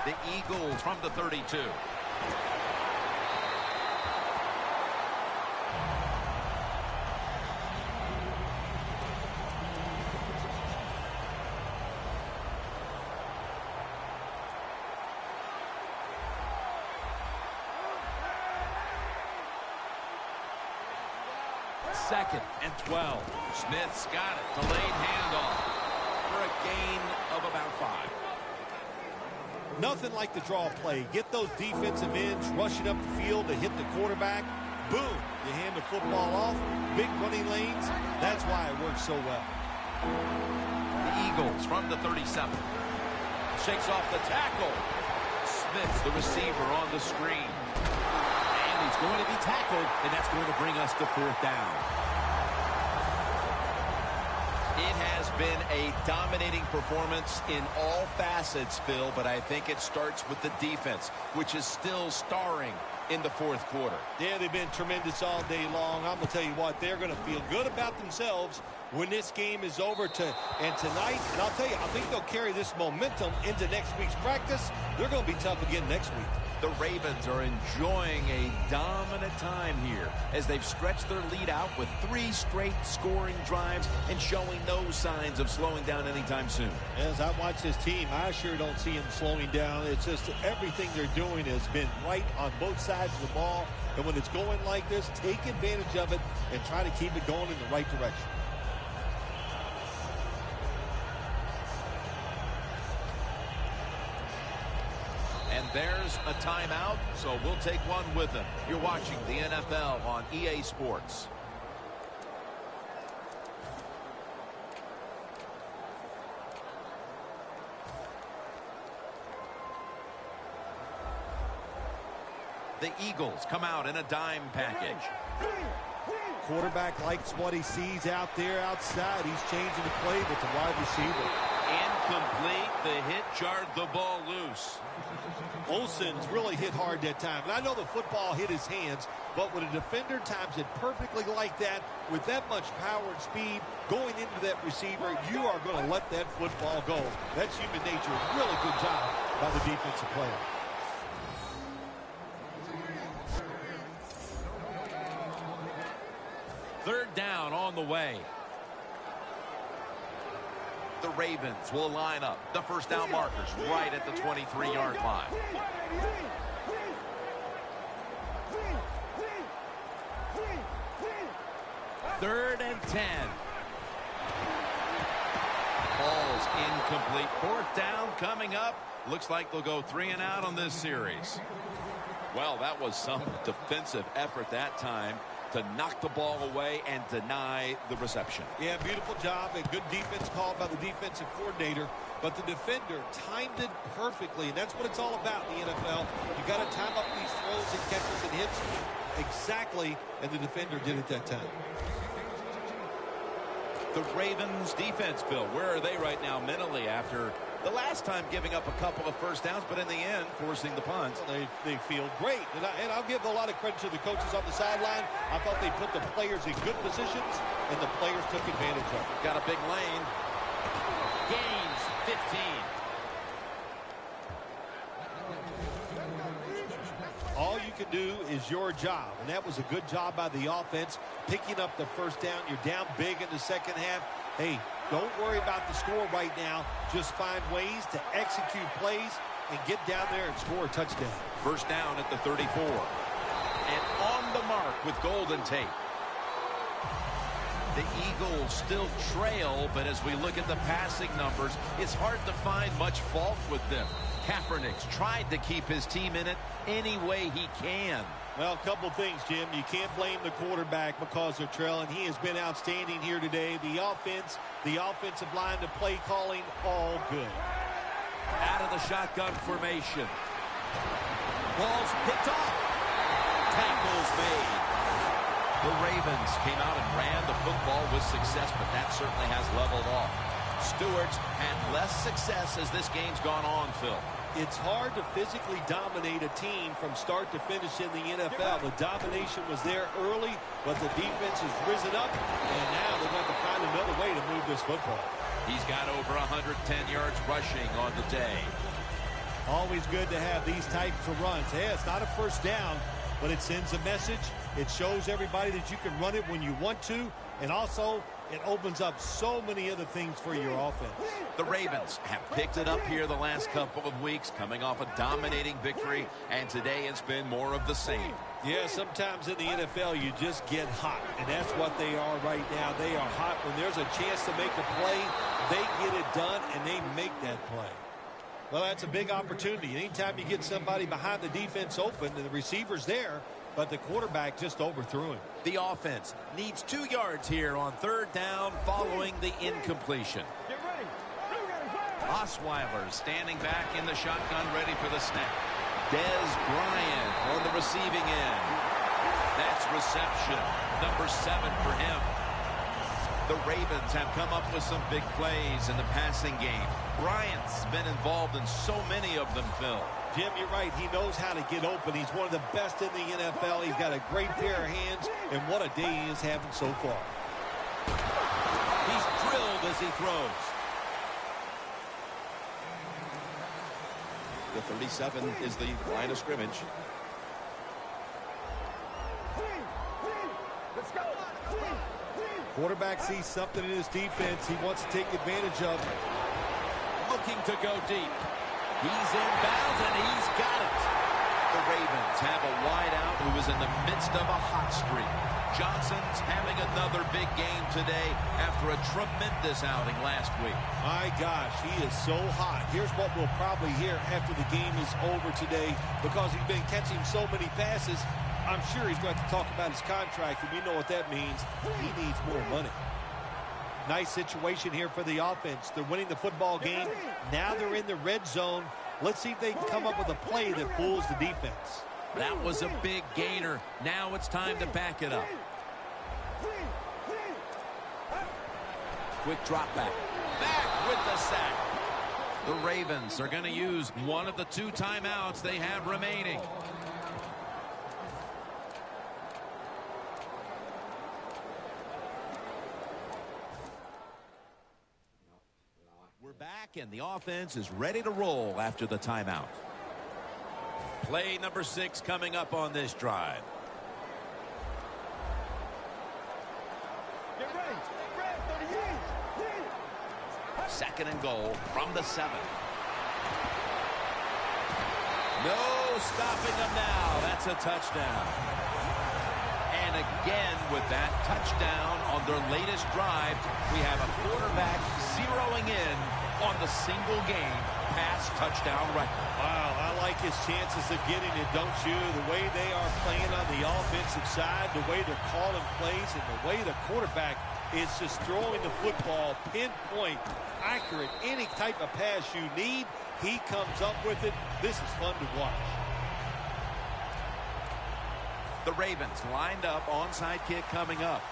The Eagles from the 32. Second and 12. Smith's got it. Delayed handoff For a gain of about 5. Nothing like the draw play. Get those defensive ends rushing up the field to hit the quarterback. Boom. You hand the football off. Big running lanes. That's why it works so well. The Eagles from the 37. Shakes off the tackle. Smith's the receiver on the screen. And he's going to be tackled, and that's going to bring us to fourth down. It has been a dominating performance in all facets, Phil, but I think it starts with the defense, which is still starring in the fourth quarter. Yeah, they've been tremendous all day long. I'm going to tell you what, they're going to feel good about themselves when this game is over. And tonight, and I'll tell you, I think they'll carry this momentum into next week's practice. They're going to be tough again next week. The Ravens are enjoying a dominant time here as they've stretched their lead out with 3 straight scoring drives and showing no signs of slowing down anytime soon. As I watch this team, I sure don't see them slowing down. It's just everything they're doing has been right on both sides of the ball. And when it's going like this, take advantage of it and try to keep it going in the right direction. And there's calls a timeout, so we'll take one with him. You're watching the NFL on EA Sports. The Eagles come out in a dime package. Quarterback likes what he sees out there outside. He's changing the play with the wide receiver. Incomplete. The hit jarred the ball loose. Olsen's really hit hard that time. And I know the football hit his hands, but when a defender times it perfectly like that, with that much power and speed going into that receiver, you are going to let that football go. That's human nature. Really good job by the defensive player. Third down on the way. The Ravens will line up. The first down markers right at the 23-yard line. Third and 10. Ball's incomplete. Fourth down coming up. Looks like they'll go 3 and out on this series. Well, that was some defensive effort that time to knock the ball away and deny the reception. Yeah, beautiful job and good defense called by the defensive coordinator. But the defender timed it perfectly, and that's what it's all about in the NFL. You got to time up these throws and catches and hits exactly, and the defender did it that time. The Ravens defense, Bill, where are they right now mentally after the last time giving up a couple of first downs, but in the end, forcing the punt? Well, they feel great. And I'll give a lot of credit to the coaches on the sideline. I thought they put the players in good positions, and the players took advantage of it. Got a big lane. Gains 15. All you can do is your job, and that was a good job by the offense, picking up the first down. You're down big in the second half. Hey, don't worry about the score right now. Just find ways to execute plays and get down there and score a touchdown. First down at the 34. And on the mark with golden tape. The Eagles still trail, but as we look at the passing numbers, it's hard to find much fault with them. Kaepernick's tried to keep his team in it any way he can. Well, a couple things, Jim. You can't blame the quarterback because they're trailing. He has been outstanding here today. The offense, the offensive line, the play calling, all good. Out of the shotgun formation. Ball's picked off. Tackles made. The Ravens came out and ran the football with success, but that certainly has leveled off. Stewart's had less success as this game's gone on, Phil. It's hard to physically dominate a team from start to finish in the NFL. The domination was there early, but the defense has risen up, and now they're going to find another way to move this football. He's got over 110 yards rushing on the day. Always good to have these types of runs. Hey, it's not a first down, but it sends a message. It shows everybody that you can run it when you want to, and also it opens up so many other things for your offense. The Ravens have picked it up here the last couple of weeks, coming off a dominating victory, and today it's been more of the same. Yeah, sometimes in the NFL you just get hot, and that's what they are right now. They are hot. When there's a chance to make a play, they get it done, and they make that play. Well, that's a big opportunity. Anytime you get somebody behind the defense open, and the receiver's there, but the quarterback just overthrew him. The offense needs 2 yards here on third down following the incompletion. Osweiler standing back in the shotgun, ready for the snap. Dez Bryant on the receiving end. That's reception, number 7 for him. The Ravens have come up with some big plays in the passing game. Bryant's been involved in so many of them, Phil. Jim, you're right. He knows how to get open. He's one of the best in the NFL. He's got a great pair of hands, and what a day he is having so far. He's drilled as he throws. The 37 is the line of scrimmage. Quarterback sees something in his defense he wants to take advantage of. Looking to go deep. He's in bounds, and he's got it. The Ravens have a wide out who is in the midst of a hot streak. Johnson's having another big game today after a tremendous outing last week. My gosh, he is so hot. Here's what we'll probably hear after the game is over today, because he's been catching so many passes. I'm sure he's going to talk about his contract, and we know what that means. He needs more money. Nice situation here for the offense. They're winning the football game. Now they're in the red zone. Let's see if they can come up with a play that fools the defense. That was a big gainer. Now it's time to back it up. Quick drop back. Back with the sack. The Ravens are going to use one of the 2 timeouts they have remaining. We're back, and the offense is ready to roll after the timeout. Play number 6 coming up on this drive. Second and goal from the 7. No stopping them now. That's a touchdown. And again, with that touchdown on their latest drive, we have a quarterback zeroing in on the single game pass touchdown record. Wow, I like his chances of getting it, don't you? The way they are playing on the offensive side, the way they're calling plays, and the way the quarterback is just throwing the football pinpoint, accurate, any type of pass you need, he comes up with it. This is fun to watch. The Ravens lined up, onside kick coming up.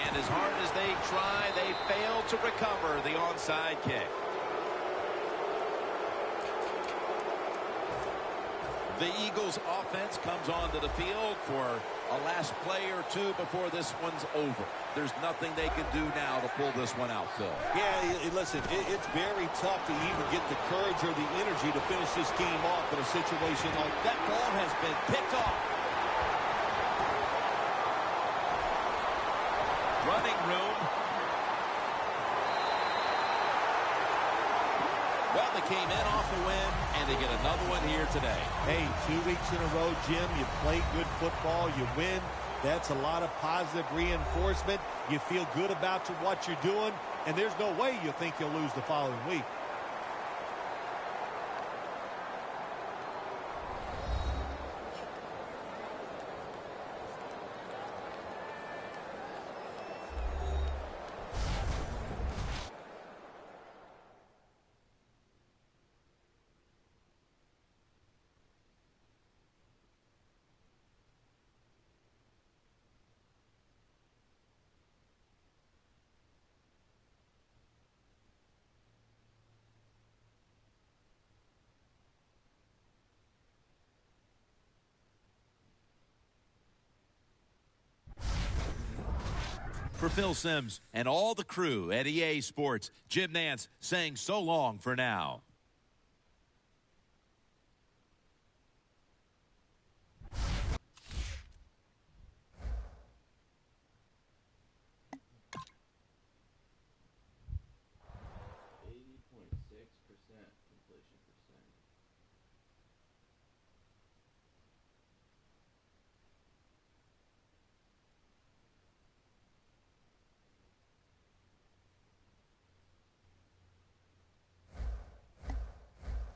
And as hard as they try, they fail to recover the onside kick. The Eagles offense comes onto the field for a last play or 2 before this one's over. There's nothing they can do now to pull this one out, Phil. Yeah, listen, it's very tough to even get the courage or the energy to finish this game off in a situation like that. That ball has been picked off. Running room. Well, they came in off the win, and they get another one here today. Hey, 2 weeks in a row, Jim, you play good football, you win. That's a lot of positive reinforcement. You feel good about what you're doing, and there's no way you think you'll lose the following week. For Phil Simms and all the crew at EA Sports, Jim Nance saying so long for now.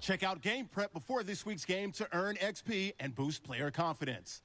Check out Game Prep before this week's game to earn XP and boost player confidence.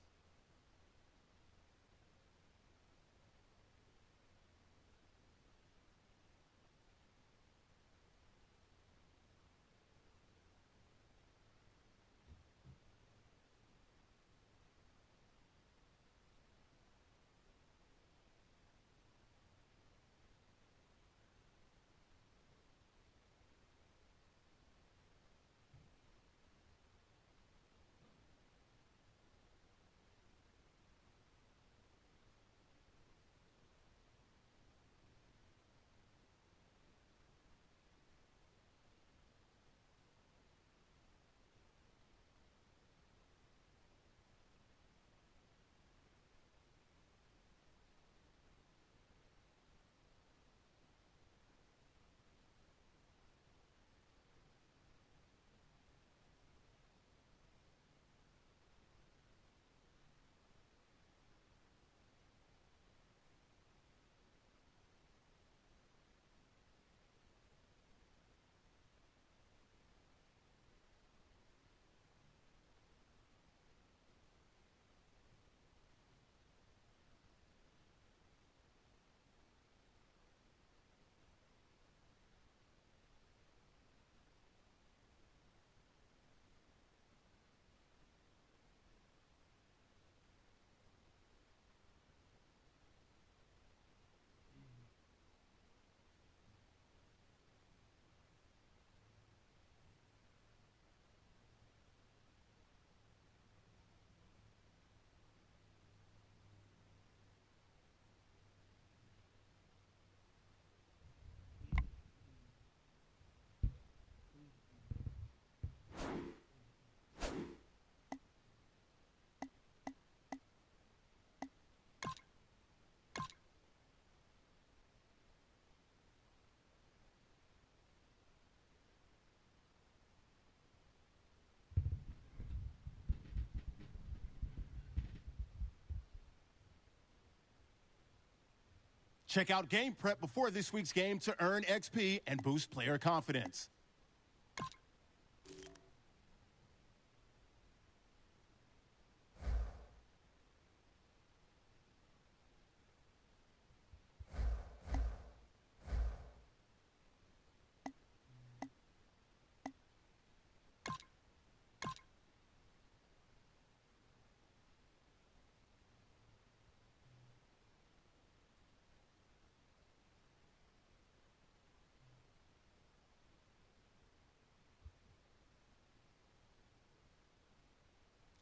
Check out game prep before this week's game to earn XP and boost player confidence.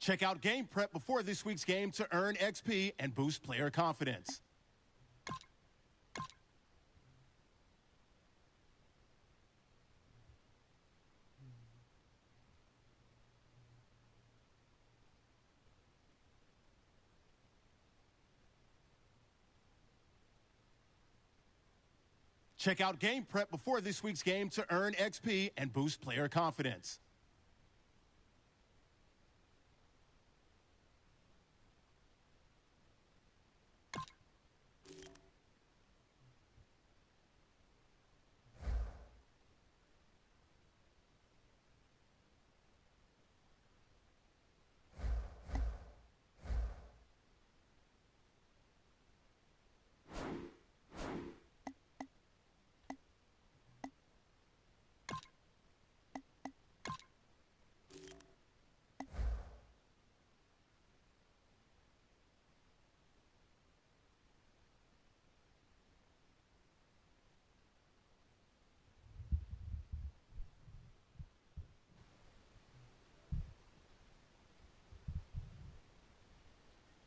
Check out game prep before this week's game to earn XP and boost player confidence. Check out game prep before this week's game to earn XP and boost player confidence.